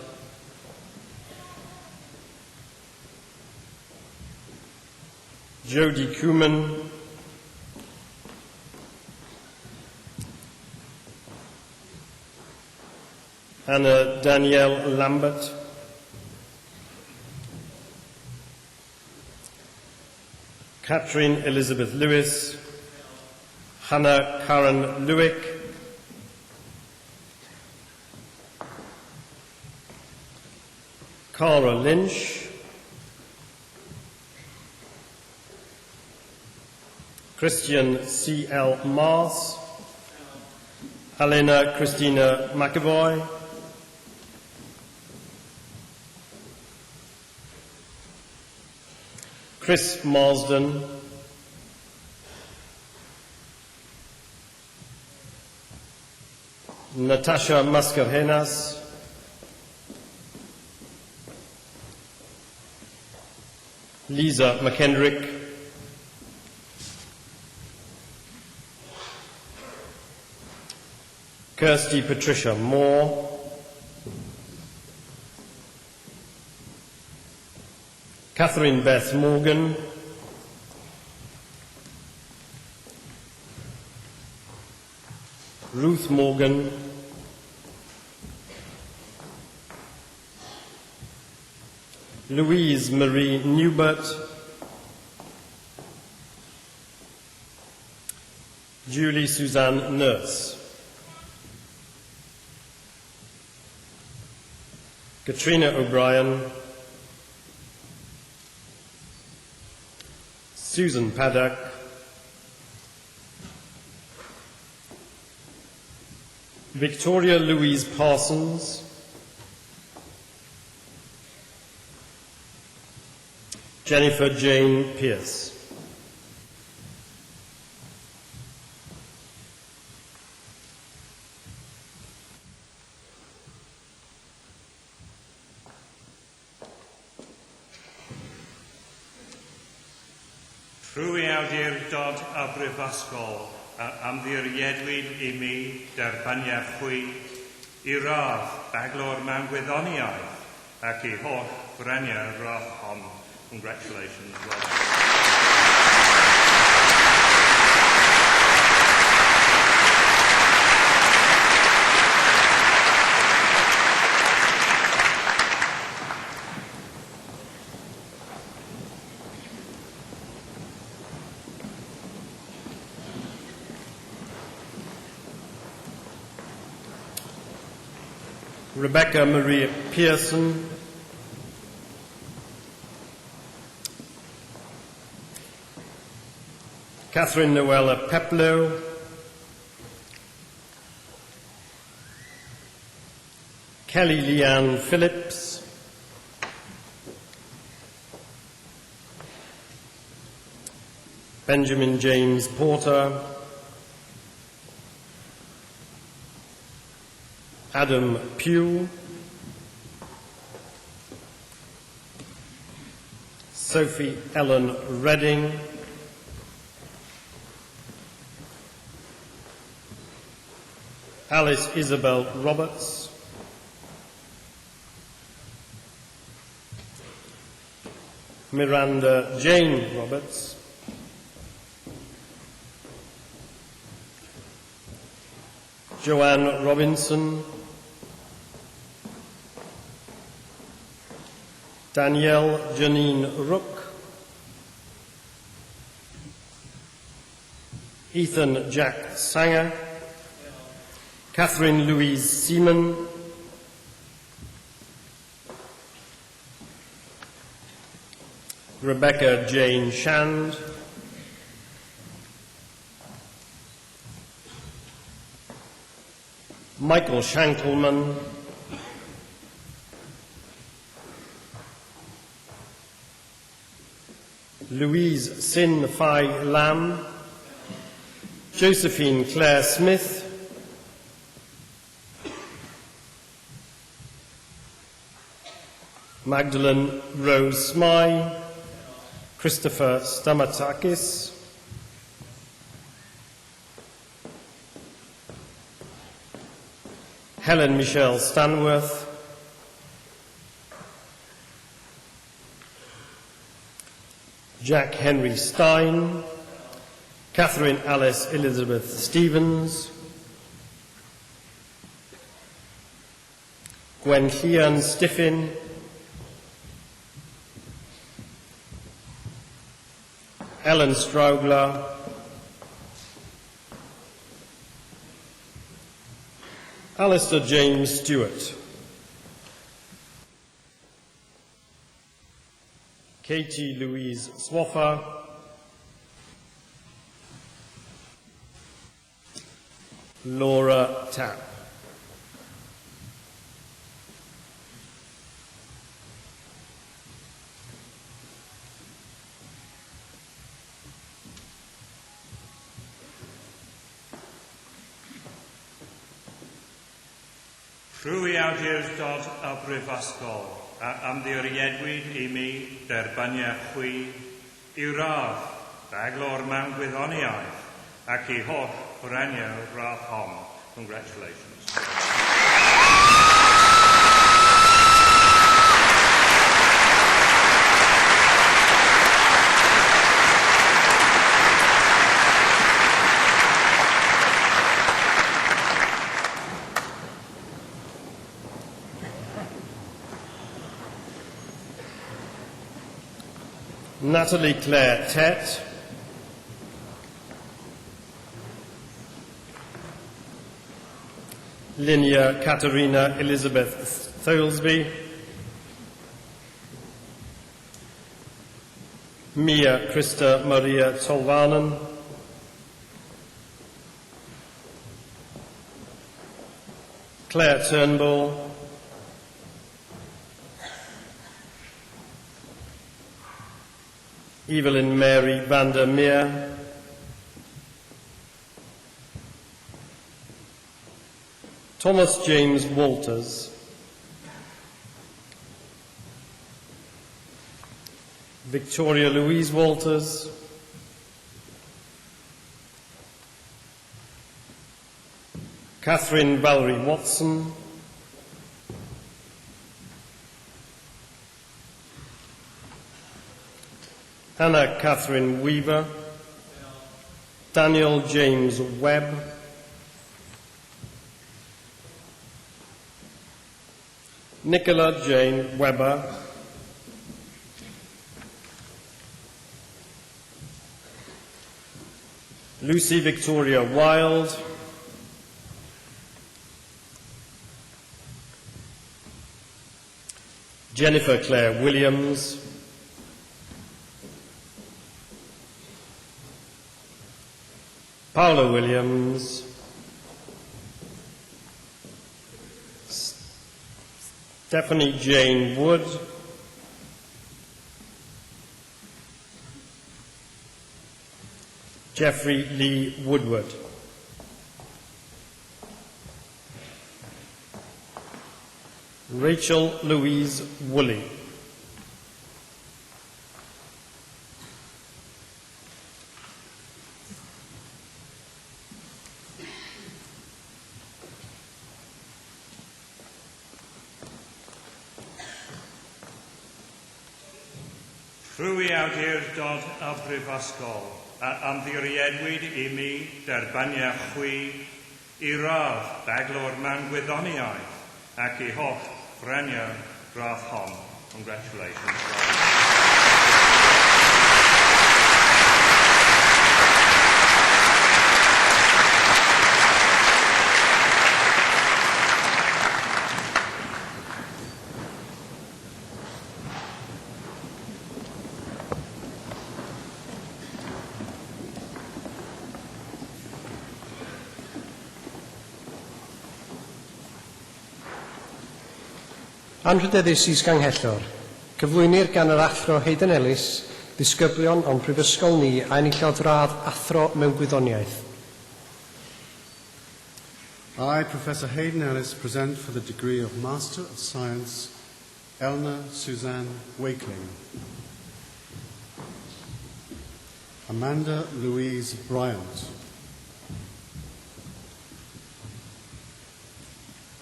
Jodie Kuhlman, Anna Danielle Lambert, Catherine Elizabeth Lewis, Hannah Karen Lewick, Cara Lynch, Christian C.L. Mars, Helena Christina McAvoy, Chris Marsden, Natasha Mascarenas, Lisa McKendrick, Kirsty Patricia Moore, Catherine Beth Morgan, Ruth Morgan, Louise Marie Newbert, Julie Suzanne Nurse, Katrina O'Brien, Susan Paddock, Victoria Louise Parsons, Jennifer Jane Pierce. Trwy awdurdod a brifysgol a amddiriedwyd I mi derbaniad chwi I radd baglor mewn gwyddoniaeth ac I holl freniau radd hon. Congratulations. Well done. Rebecca Maria Pearson, Catherine Noella Peplow, Kelly Leanne Phillips, Benjamin James Porter, Adam Pugh, Sophie Ellen Redding, Alice Isabel Roberts, Miranda Jane Roberts, Joanne Robinson, Danielle Janine Rook, Ethan Jack Sanger, Catherine Louise Seaman, Rebecca Jane Shand, Michael Shankelman, Louise Sin Phi Lam, Josephine Claire Smith, Magdalene Rose Smythe, Christopher Stamatakis, Helen Michelle Stanworth, Jack Henry Stein, Catherine Alice Elizabeth Stevens, Gwen Llian Stiffin, Ellen Straugler, Alistair James Stewart, Katie Louise Swaffer, Laura Tapp. Rwy awdurdod o brifysgol a ymddiriedwyd I mi derbaniau chwi I radd baglor mewn gwyddoniaeth ac I holl brenio radd hon. Congratulations. Natalie Claire Tett, Linnea Katerina Elizabeth Tholesby, Mia Christa Maria Tolvanen, Claire Turnbull, Evelyn Mary van der Meer, Thomas James Walters, Victoria Louise Walters, Catherine Valerie Watson, Hannah Catherine Weaver, Daniel James Webb, Nicola Jane Webber, Lucy Victoria Wild, Jennifer Claire Williams, Paula Williams, Stephanie Jane Wood, Geoffrey Lee Woodward. Rachel Louise Woolley. Rhwy awdurdod y brifysgol a ymddiriedwyd I mi derbaniau chwi I radd baglor mewn gwyddoniaeth ac I holl freniau gradd hon. Congratulations. Anrhydeddus Is-Ganghellor, cyflwynir gan yr athro Hayden Ellis, ddisgyblion o'n prifysgol ni a enillodd radd athro mewn gwyddoniaeth. I, Professor Hayden Ellis, present for the degree of Master of Science, Eleanor Suzanne Wakeling. Amanda Louise Bryant.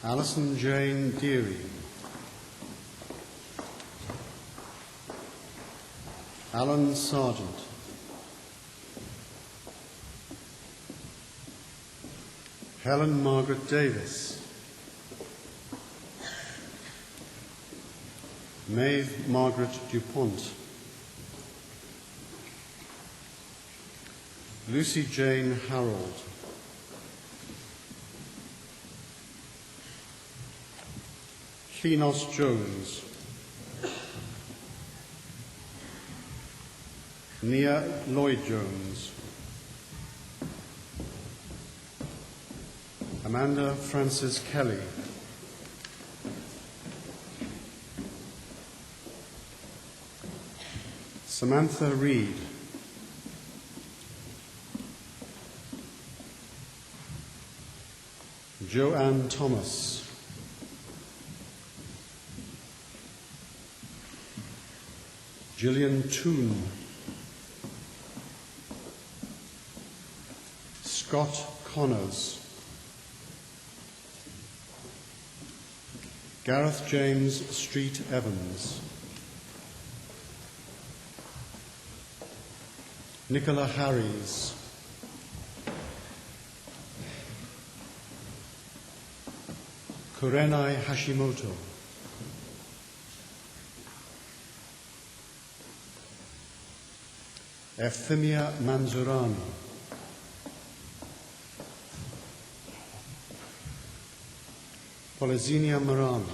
Alison Jane Deary. Alan Sargent. Helen Margaret Davis. Maeve Margaret DuPont. Lucy Jane Harold. Llenos Jones. Nia Lloyd-Jones. Amanda Frances Kelly. Samantha Reed. Joanne Thomas. Gillian Toon. Scott Connors. Gareth James Street Evans. Nicola Harries. Kurenai Hashimoto. Euphemia Manzurani. Polizinia Marami.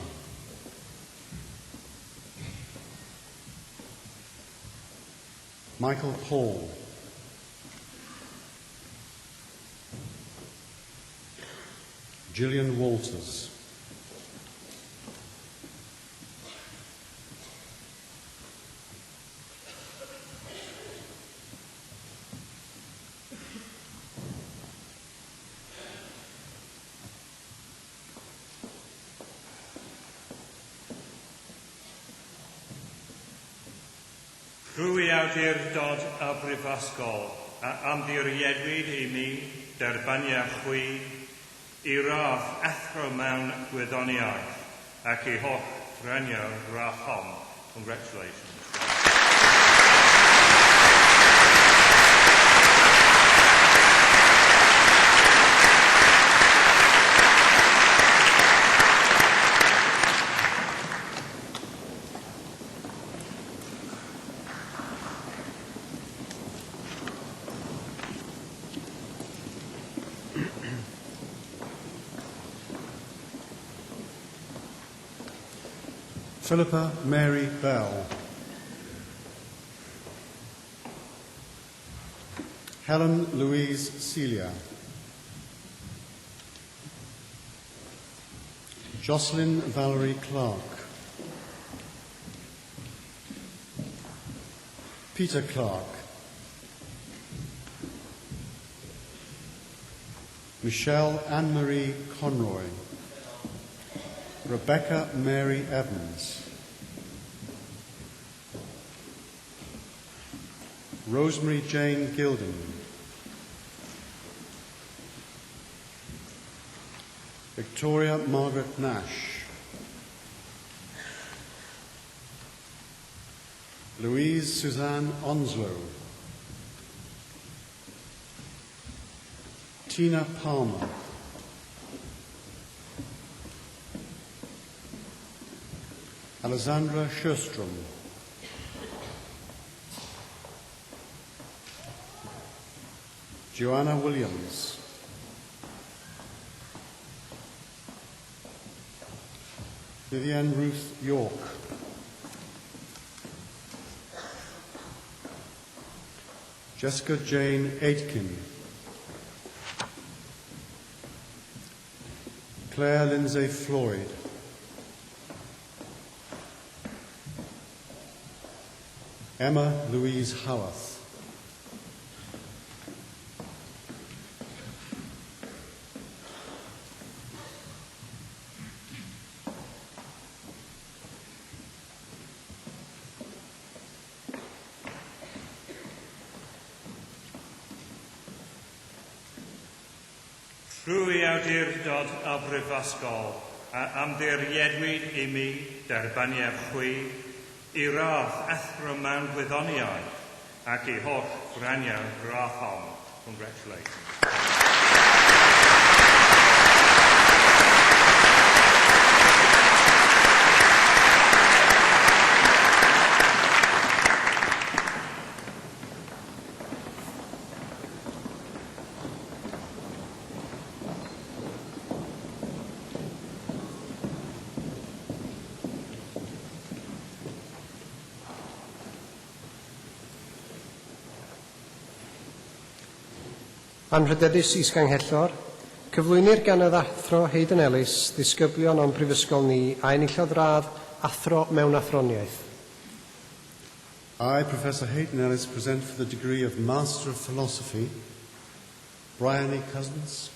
Michael Paul. Gillian Walters. Rwy awdurdod y brifysgol a ymddiriedwyd I mi derbaniau chwi I radd athro mewn gwyddoniaeth ac I holl freniau gradd hon. Congratulations. Philippa Mary Bell. Helen Louise Celia. Jocelyn Valerie Clark. Peter Clark. Michelle Anne-Marie Conroy, Rebecca Mary Evans, Rosemary Jane Gilden, Victoria Margaret Nash, Louise Suzanne Onslow, Tina Palmer, Alessandra Sjöström, Joanna Williams, Vivienne Ruth York, Jessica Jane Aitken, Claire Lindsay Floyd, Emma Louise Howarth, Trwy awdurdod a brifysgol a amddiriedwyd I mi derbaniad chwi I rath athro mewn gwyddoniaeth ac I holl franiau rathol. Congratulations. Anrhydedus Is-Ganghellor, cyflwynir gan y ddathro Hayden Ellis, ddisgyblion o'n prifysgol ni a enillodd radd athro mewn athroniaeth. I, Professor Hayden Ellis, present for the degree of Master of Philosophy, Brian E. Cousins,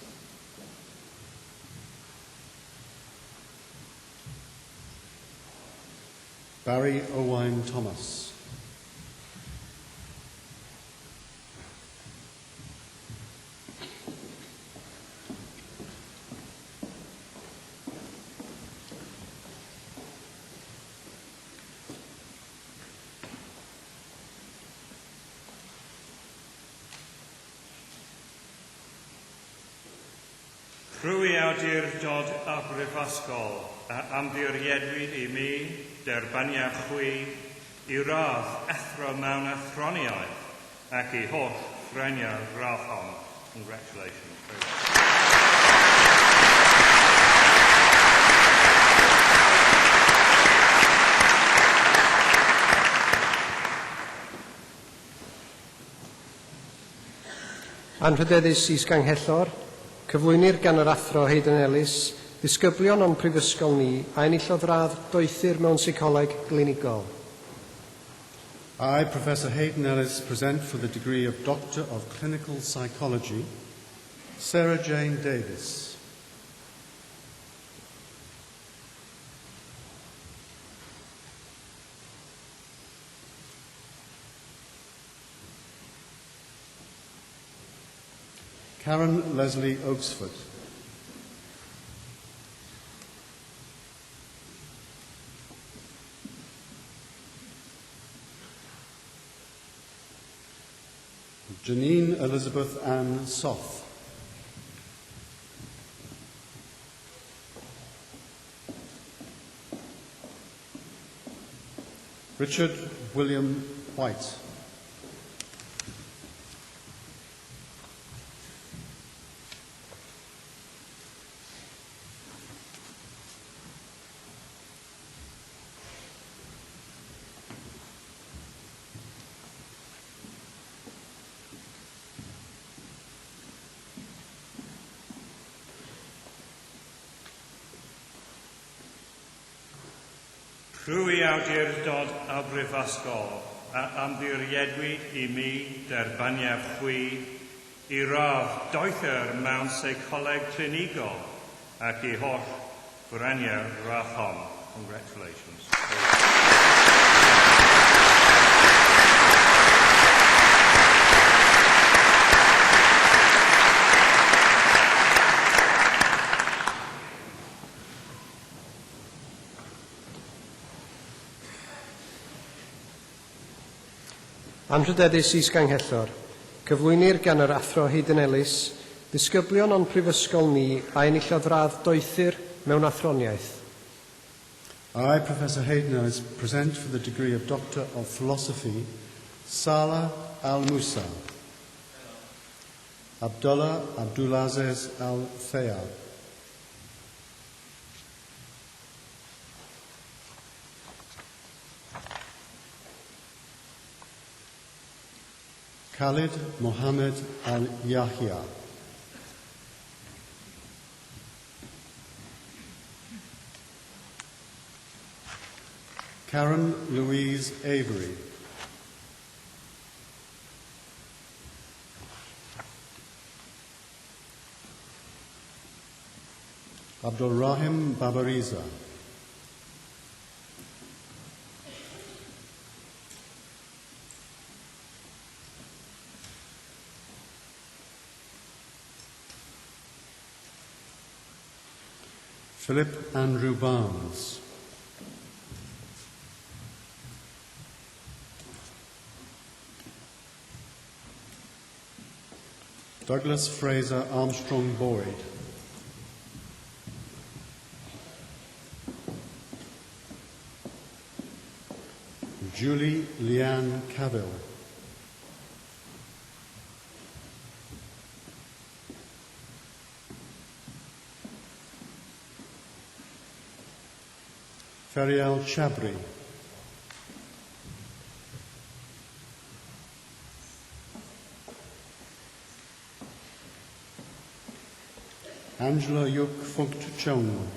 Barry Owain Thomas, Trwy awdurdod a brifysgol a amddiriedwyd I mi derbaniad chwi I rath athro mewn athroniaeth ac I holl franiau rathol. Congratulations. Anrhydedus Is-Ganghellor, cyflwynir gan yr athro Hayden Ellis, ddisgyblion o'n prifysgol ni a enillodd radd doethur mewn seicoleg glinigol. I, Professor Hayden Ellis, present for the degree of Doctor of Clinical Psychology, Sarah Jane Davis, Karen Leslie Oaksford, Janine Elizabeth Ann Soth, Richard William White, Trwy awdurdod a brifysgol a amddiriedwyd I mi derbaniad chwi I radd doethyr mewn seicoleg clinigol ac I holl gwraniau radd hon. Congratulations. Anrhydeddus Is-Ganghellor, cyflwynir gan yr Athro Hayden Ellis, disgyblion o'n prifysgol ni a enillodd radd doethyr mewn athroniaeth. I, Professor Hayden Ellis, present for the degree of Doctor of Philosophy, Salah Al-Musa, Abdullah Abdulaziz Al-Thayab, Khalid Mohammed Al-Yahya, Karen Louise Avery, Abdul Rahim Babariza, Philip Andrew Barnes, Douglas Fraser Armstrong Boyd, Julie Leanne Cavill, Ferial Chabri, Angela Yuk Funkt Chung,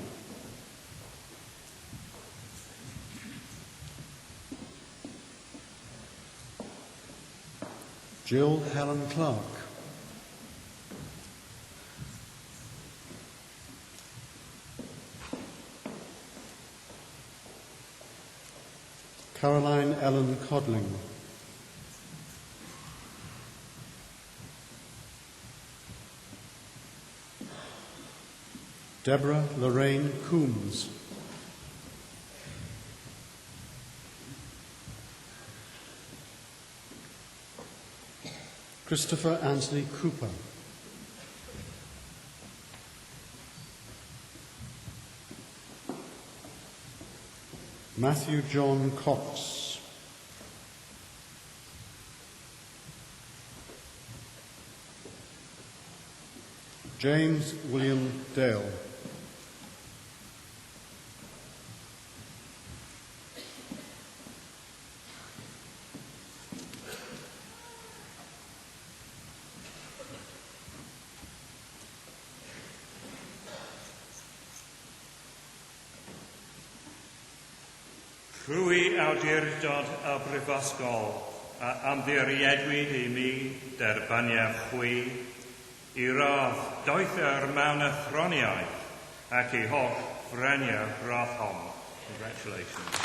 Jill Helen Clark, Caroline Ellen Codling, Deborah Lorraine Coombs, Christopher Anthony Cooper, Matthew John Cox, James William Dale, Rwy awdurdod y brifysgol a ymddiriedwyd I mi derbaniau chwi I radd doethyr mewn athroniaeth ac I holl freniau radd hon. Congratulations.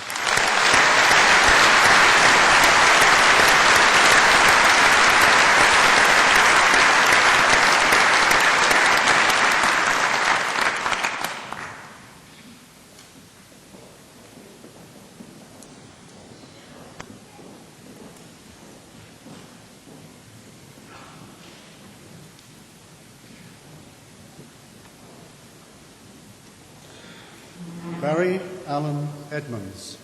Barry Allen Edmonds,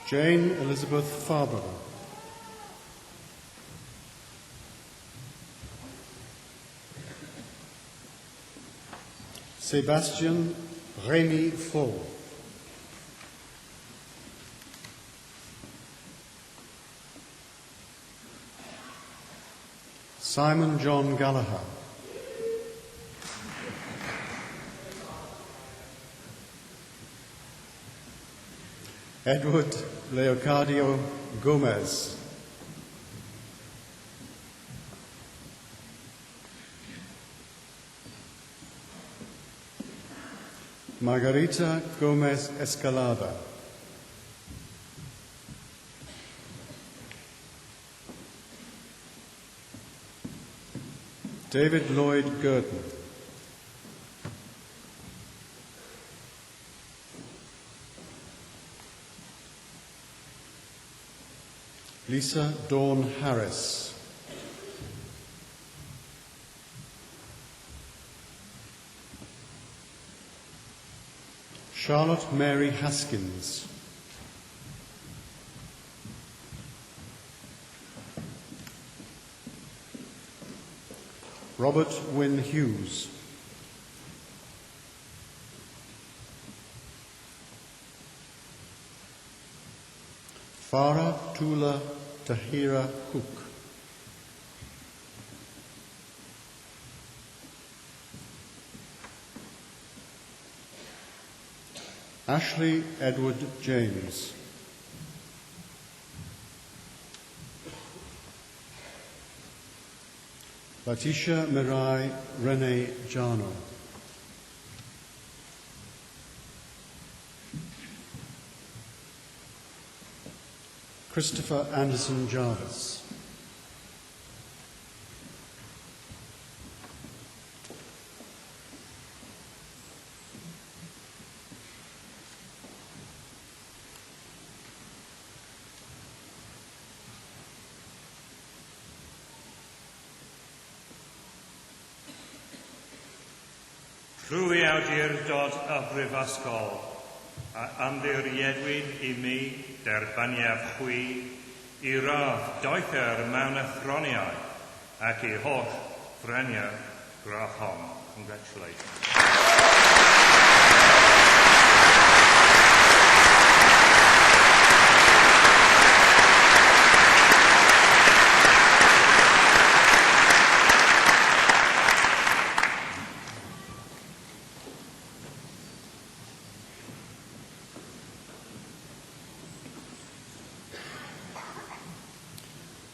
Jane Elizabeth Farber, Sebastian Rémy Faux, Simon John Gallagher, Edward Leocadio Gomez. Margarita Gomez Escalada. David Lloyd Gurdon. Lisa Dawn Harris. Charlotte Mary Haskins. Robert Wynne Hughes. Farah Tula Tahira Cook. Ashley Edward James. Letitia Mirai Rene Jano. Christopher Anderson Jarvis. Rwy awdurdod y Brifysgol, a amddiriedwyd I mi derbaniad chwi I radd doeth mewn athroniau ac I holl freniau grahom. Congratulations.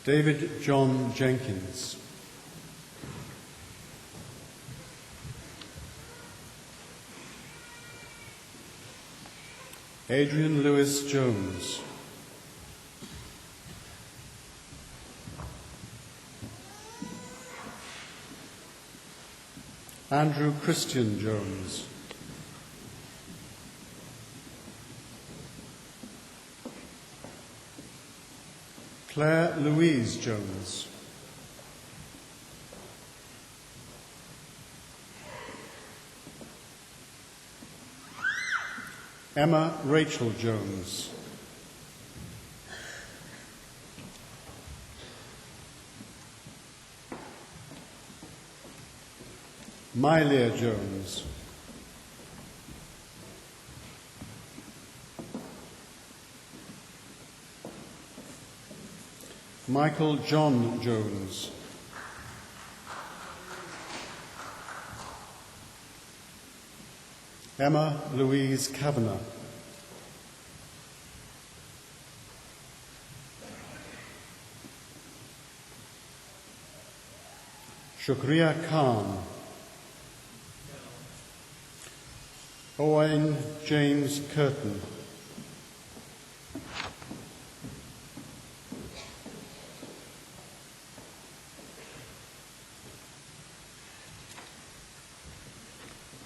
David John Jenkins. Adrian Lewis Jones. Andrew Christian Jones. Claire Louise Jones. Emma Rachel Jones. Mylia Jones. Michael John Jones. Emma Louise Kavanagh. Shukriya Khan. Owain James Curtin.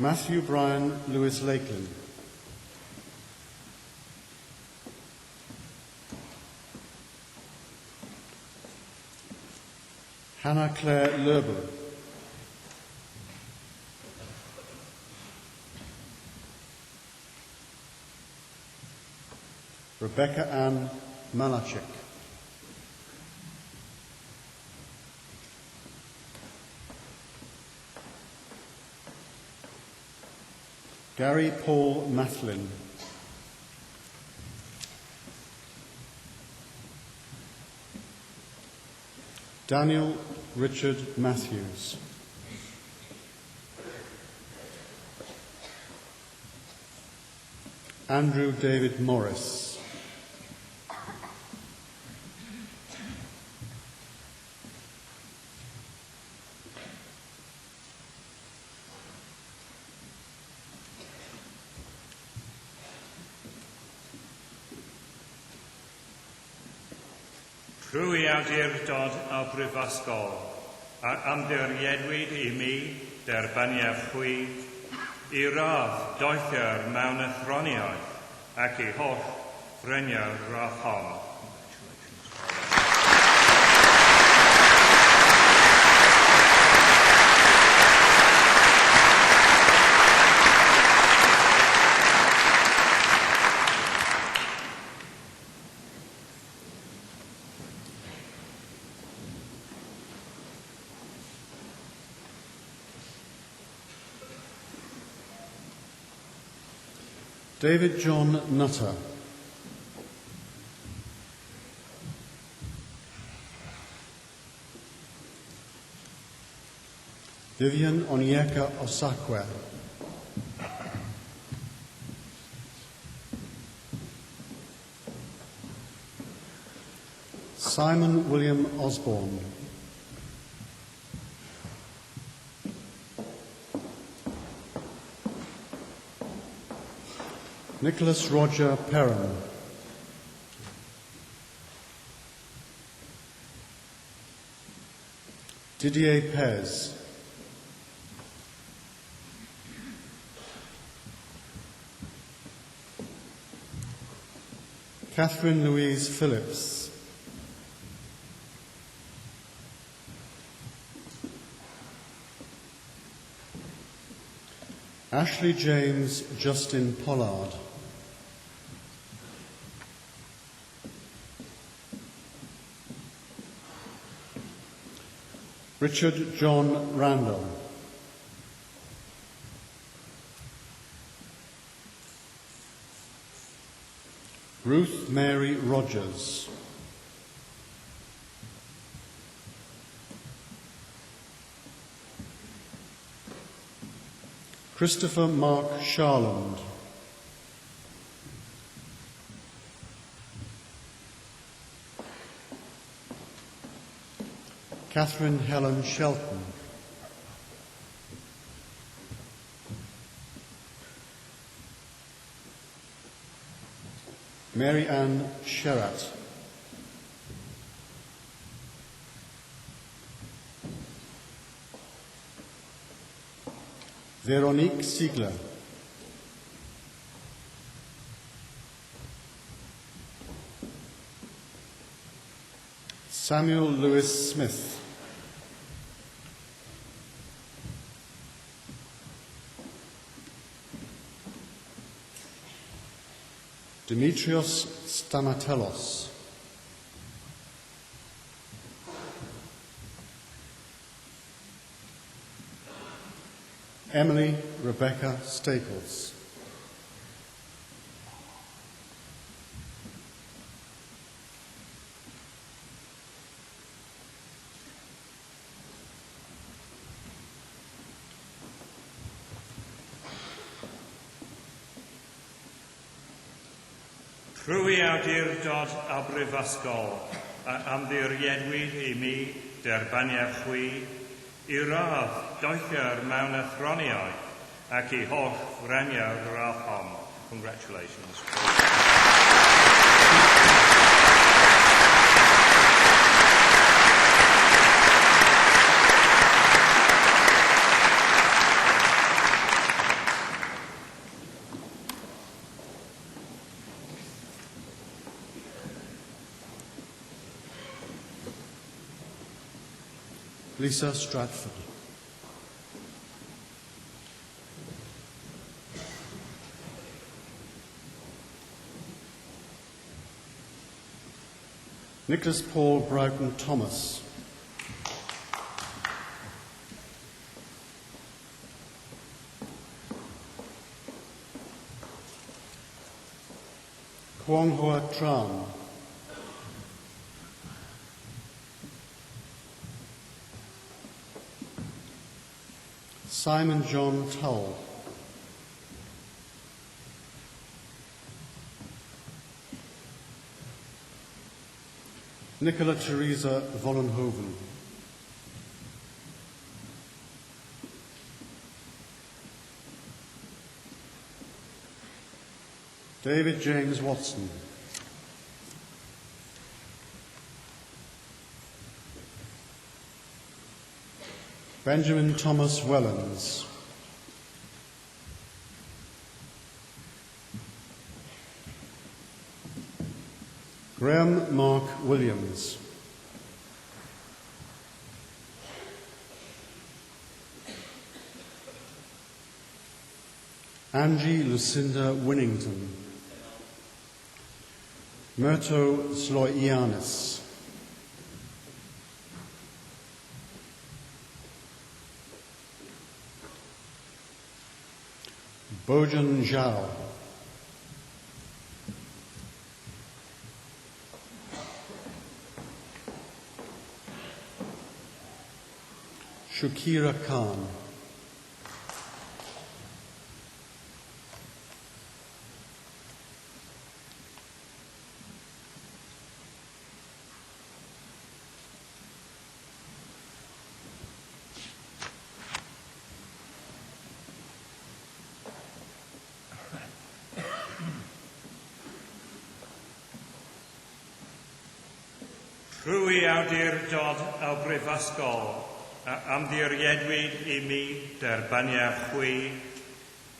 Matthew Brian Lewis Lakeland. Hannah Claire Lerber. Rebecca Ann Malachik. Gary Paul Mathlin. Daniel Richard Matthews. Andrew David Morris. Rwy awdurdod o brifysgol, a ymddiriedwyd I mi derbaniaf chwi, I radd doethio'r mewn athroniaeth ac I holl frenio'r radd hon. David John Nutter. Vivian Onyeka Osakwe. Simon William Osborne. Nicholas Roger Perrin. Didier Pez. Catherine Louise Phillips. Ashley James Justin Pollard. Richard John Randall. Ruth Mary Rogers. Christopher Mark Sharland. Catherine Helen Shelton. Mary Ann Sherratt. Veronique Siegler. Samuel Lewis Smith. Dimitrios Stamatelos. Emily Rebecca Staples. Rwy awdurdod a brifysgol, a ymddiriedwyd I mi derbaniaf chwi, I radd doethio'r mewn athroniaeth ac I holl frenio'r radd hon. Congratulations. Lisa Stratford. Nicholas Paul Broughton Thomas. Kwong Hoa Tran. Simon John Tull. Nicola Teresa Vollenhoven. David James Watson. Benjamin Thomas Wellens. Graham Mark Williams. Angie Lucinda Winnington. Myrto Sloianis. Bojan Zhao. Shukira Khan. Rwy awdurdod o brifysgol amddiriedwyd I mi derbaniau chwi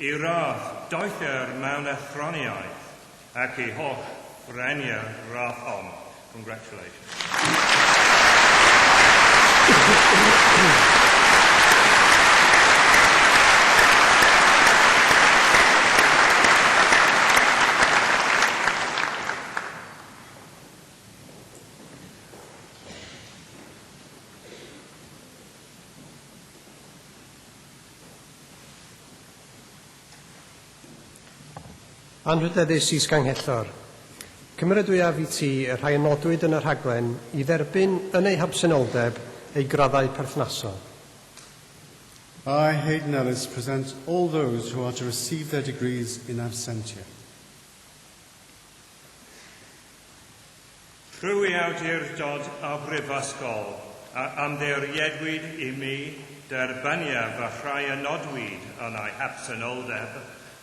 I radd doethyr mewn athroniaeth ac I holl freniau rathom. Congratulations. Anrhydeddus Is Ganghellor. Cymeradwyaf I ti y rhai yn nodwyd yn y rhaglen I dderbyn yn ei habsenoldeb ei graddau perthnasol. I, Hayden Ellis, present all those who are to receive their degrees in absentia. Rwy awdurdod o brifysgol amddiriedwyd I mi derbaniau fy rhai yn nodwyd yn ei habsenoldeb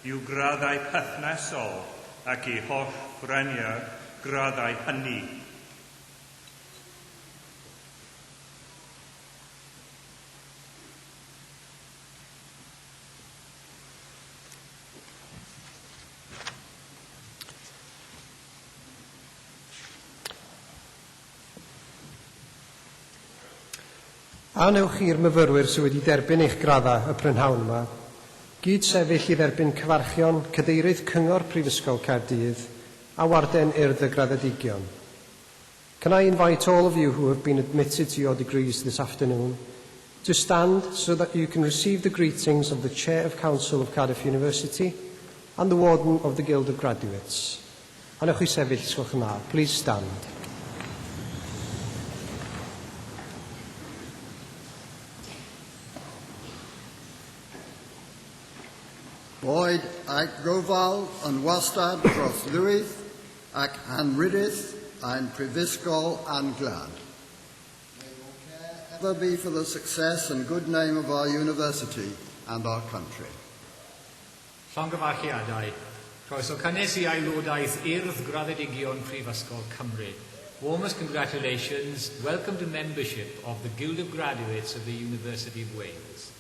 yw graddau perthnasol ac I holl freniau graddau hynny. A newch i'r myfyrwyr sydd wedi derbyn eich graddau y prynhawn yma, gyd sefyll I dderbyn cyfarchion Cadeirydd Cyngor Prifysgol Caerdydd a Warden Urdd y Graddedigion. Can I invite all of you who have been admitted to your degrees this afternoon to stand so that you can receive the greetings of the Chair of Council of Cardiff University and the Warden of the Guild of Graduates. Anewch I sefyll, sgwch yn dda. Please stand. Boed ac gofal yn wastad dros lwyth ac anrydydd ein prifysgol anglad. May your care ever be for the success and good name of our university and our country. Llongyfarchiadau. Croeso cynnes I aelodaeth Urdd Graddedigion Prifysgol Cymru. Warmest congratulations. Welcome to membership of the Guild of Graduates of the University of Wales.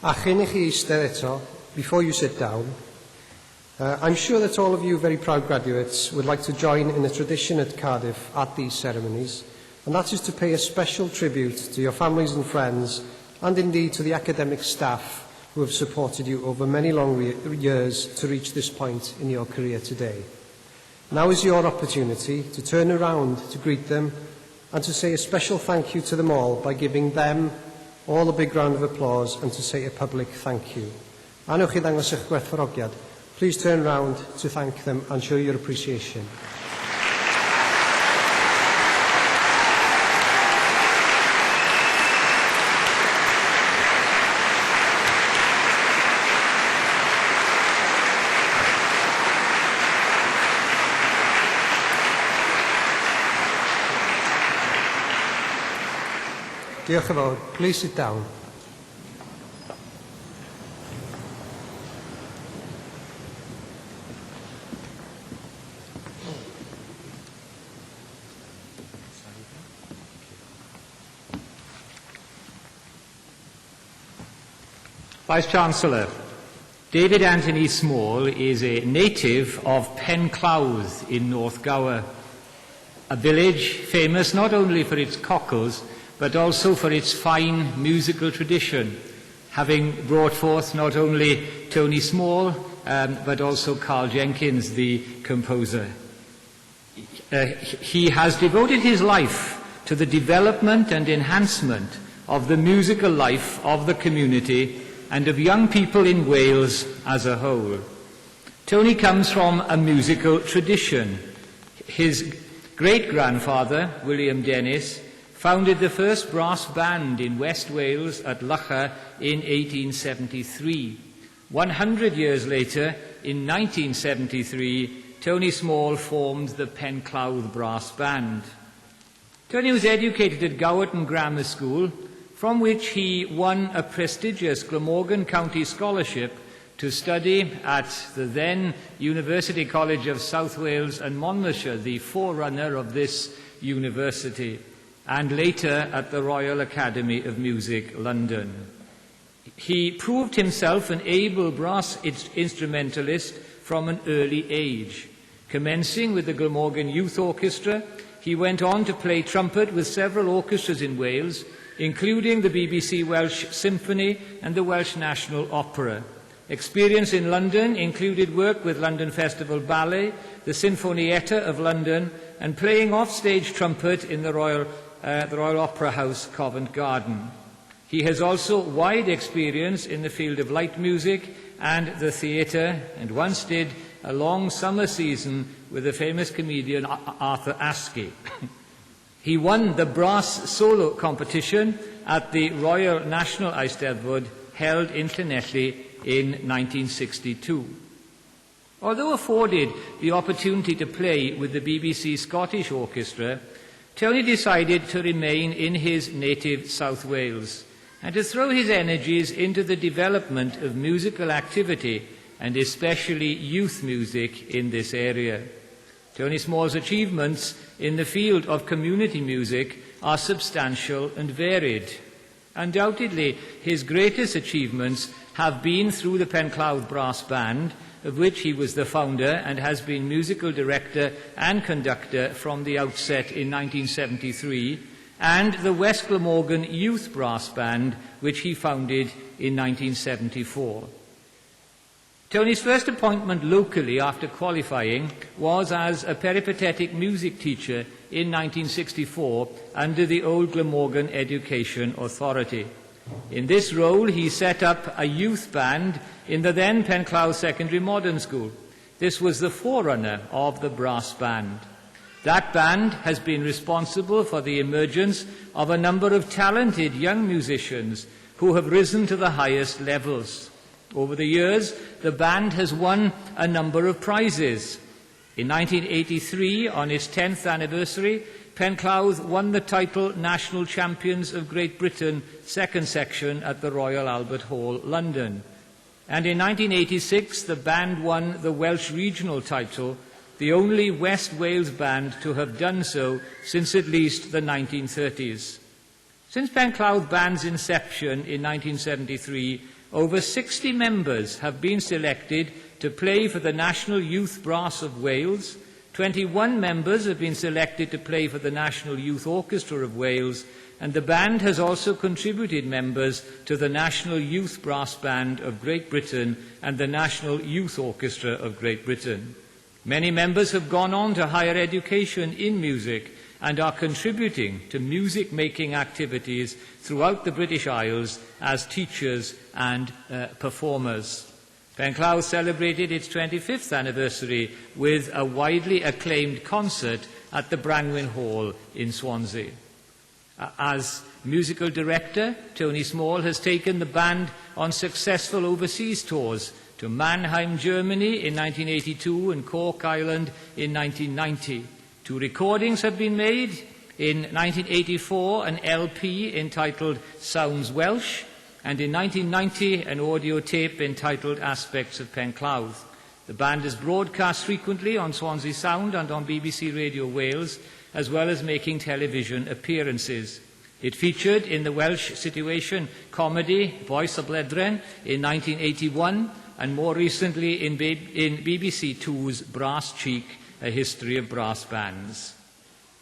A chyn I chi eistedd eto, before you sit down, I'm sure that all of you very proud graduates would like to join in a tradition at Cardiff at these ceremonies, and that is to pay a special tribute to your families and friends, and indeed to the academic staff who have supported you over many long years to reach this point in your career today. Now is your opportunity to turn around to greet them and to say a special thank you to them all by giving them all a big round of applause and to say a public thank you. Anewch I ddangos eich gwerthfawrogiad. Please turn round to thank them and show your appreciation. Diolch yn fawr. Please sit down. Vice-Chancellor, David Anthony Small is a native of Penclawdd in North Gower, a village famous not only for its cockles, but also for its fine musical tradition, having brought forth not only Tony Small, but also Carl Jenkins, the composer. He has devoted his life to the development and enhancement of the musical life of the community and of young people in Wales as a whole. Tony comes from a musical tradition. His great-grandfather, William Dennis, founded the first brass band in West Wales at Lycha in 1873. 100 years later, in 1973, Tony Small formed the Penclawdd Brass Band. Tony was educated at Gowerton Grammar School, from which he won a prestigious Glamorgan County scholarship to study at the then University College of South Wales and Monmouthshire, the forerunner of this university, and later at the Royal Academy of Music, London. He proved himself an able brass instrumentalist from an early age. Commencing with the Glamorgan Youth Orchestra, he went on to play trumpet with several orchestras in Wales, including the BBC Welsh Symphony and the Welsh National Opera. Experience in London included work with London Festival Ballet, the Sinfonietta of London, and playing offstage trumpet in the Royal Opera House, Covent Garden. He has also wide experience in the field of light music and the theatre, and once did a long summer season with the famous comedian Arthur Askey. He won the brass solo competition at the Royal National Eisteddfod held in Llanelli in 1962. Although afforded the opportunity to play with the BBC Scottish Orchestra, Tony decided to remain in his native South Wales and to throw his energies into the development of musical activity and especially youth music in this area. Tony Small's achievements in the field of community music are substantial and varied. Undoubtedly, his greatest achievements have been through the Penclawdd Brass Band, of which he was the founder and has been musical director and conductor from the outset in 1973, and the West Glamorgan Youth Brass Band, which he founded in 1974. Tony's first appointment locally after qualifying was as a peripatetic music teacher in 1964 under the Old Glamorgan Education Authority. In this role, he set up a youth band in the then Penclawdd Secondary Modern School. This was the forerunner of the brass band. That band has been responsible for the emergence of a number of talented young musicians who have risen to the highest levels. Over the years, the band has won a number of prizes. In 1983, on its 10th anniversary, Penclawdd won the title National Champions of Great Britain, second section at the Royal Albert Hall, London. And in 1986, the band won the Welsh regional title, the only West Wales band to have done so since at least the 1930s. Since Penclawdd Band's inception in 1973, over 60 members have been selected to play for the National Youth Brass of Wales, 21 members have been selected to play for the National Youth Orchestra of Wales, and the band has also contributed members to the National Youth Brass Band of Great Britain and the National Youth Orchestra of Great Britain. Many members have gone on to higher education in music and are contributing to music-making activities throughout the British Isles as teachers and performers. Penclawdd celebrated its 25th anniversary with a widely acclaimed concert at the Brangwyn Hall in Swansea. As musical director, Tony Small has taken the band on successful overseas tours to Mannheim, Germany in 1982 and Cork, Ireland in 1990. 2 recordings have been made, In 1984, an LP entitled Sounds Welsh, and in 1990, an audio tape entitled Aspects of Penclawdd. The band is broadcast frequently on Swansea Sound and on BBC Radio Wales, as well as making television appearances. It featured in the Welsh situation comedy Voice of Bledren in 1981, and more recently in BBC Two's Brass Cheek, A History of Brass Bands.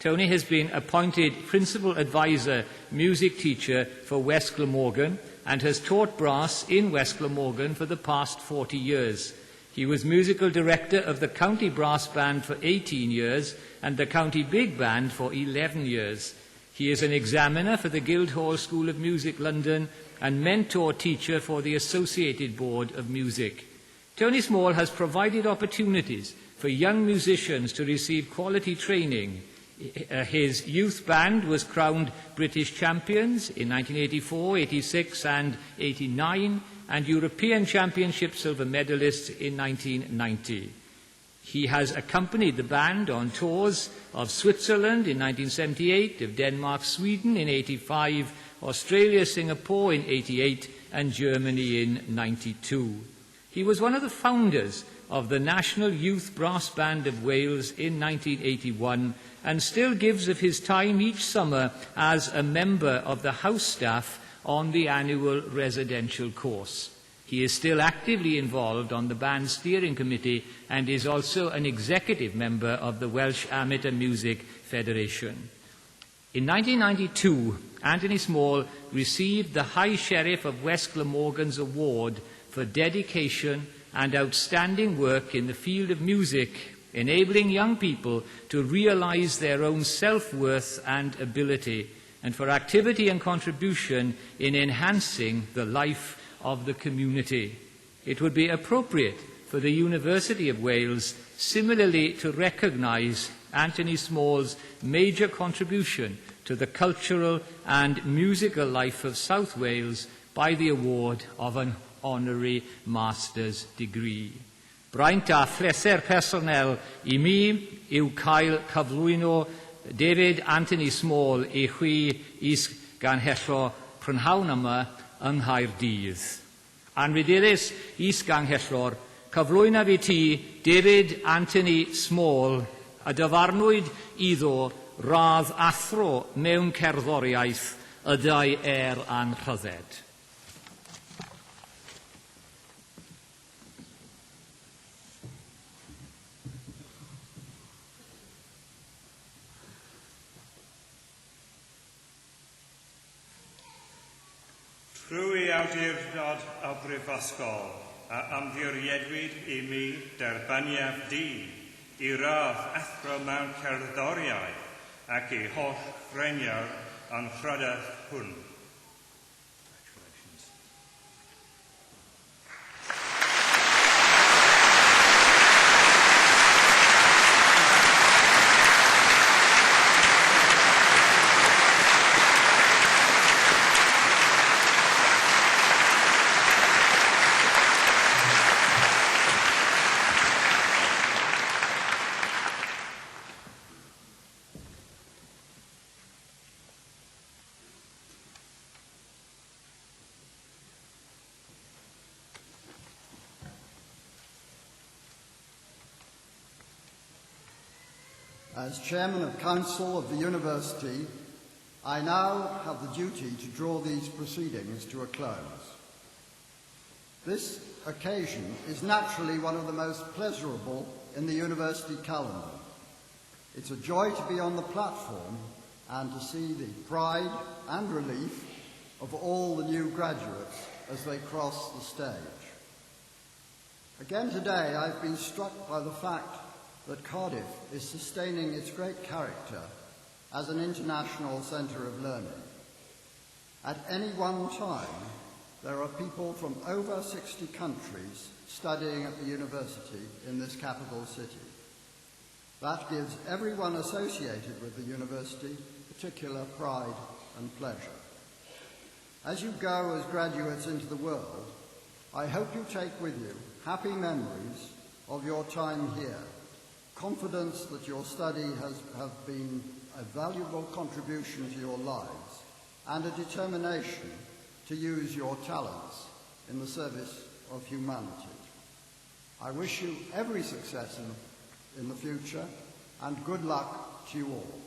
Tony has been appointed Principal Advisor, Music Teacher for West Glamorgan and has taught brass in West Glamorgan for the past 40 years. He was Musical Director of the County Brass Band for 18 years and the County Big Band for 11 years. He is an examiner for the Guildhall School of Music, London, and mentor teacher for the Associated Board of Music. Tony Small has provided opportunities for young musicians to receive quality training. His youth band was crowned British champions in 1984, 86 and 89, and European Championship silver medalists in 1990. He has accompanied the band on tours of Switzerland in 1978, of Denmark, Sweden in 85, Australia, Singapore in 88, and Germany in 92. He was one of the founders of the National Youth Brass Band of Wales in 1981 and still gives of his time each summer as a member of the house staff on the annual residential course. He is still actively involved on the band steering committee and is also an executive member of the Welsh Amateur Music Federation. In 1992, Anthony Small received the High Sheriff of West Glamorgan's Award for dedication and outstanding work in the field of music, enabling young people to realise their own self-worth and ability, and for activity and contribution in enhancing the life of the community. It would be appropriate for the University of Wales similarly to recognise Anthony Small's major contribution to the cultural and musical life of South Wales by the award of an honorary master's degree. Braint a phleser personel I mi yw cael cyflwyno David Anthony Small I chwi is gan hello prynhawn yma yng Nghaerdydd. Anrhydeddus is gan hello'r cyflwyno fi ti David Anthony Small a dyfarnwyd iddo radd athro mewn cerddoriaeth ydau a'n rhydded. Trwy awdurdod o brifysgol a ymddiriedwyd I mi derbaniaf di I radd athro mewn cerddoriaeth ac I holl ffreniawr yn chrydaeth hwn. As Chairman of Council of the University, I now have the duty to draw these proceedings to a close. This occasion is naturally one of the most pleasurable in the university calendar. It's a joy to be on the platform and to see the pride and relief of all the new graduates as they cross the stage. Again today, I've been struck by the fact that Cardiff is sustaining its great character as an international centre of learning. At any one time, there are people from over 60 countries studying at the university in this capital city. That gives everyone associated with the university particular pride and pleasure. As you go as graduates into the world, I hope you take with you happy memories of your time here, confidence that your study has been a valuable contribution to your lives, and a determination to use your talents in the service of humanity. I wish you every success in the future, and good luck to you all.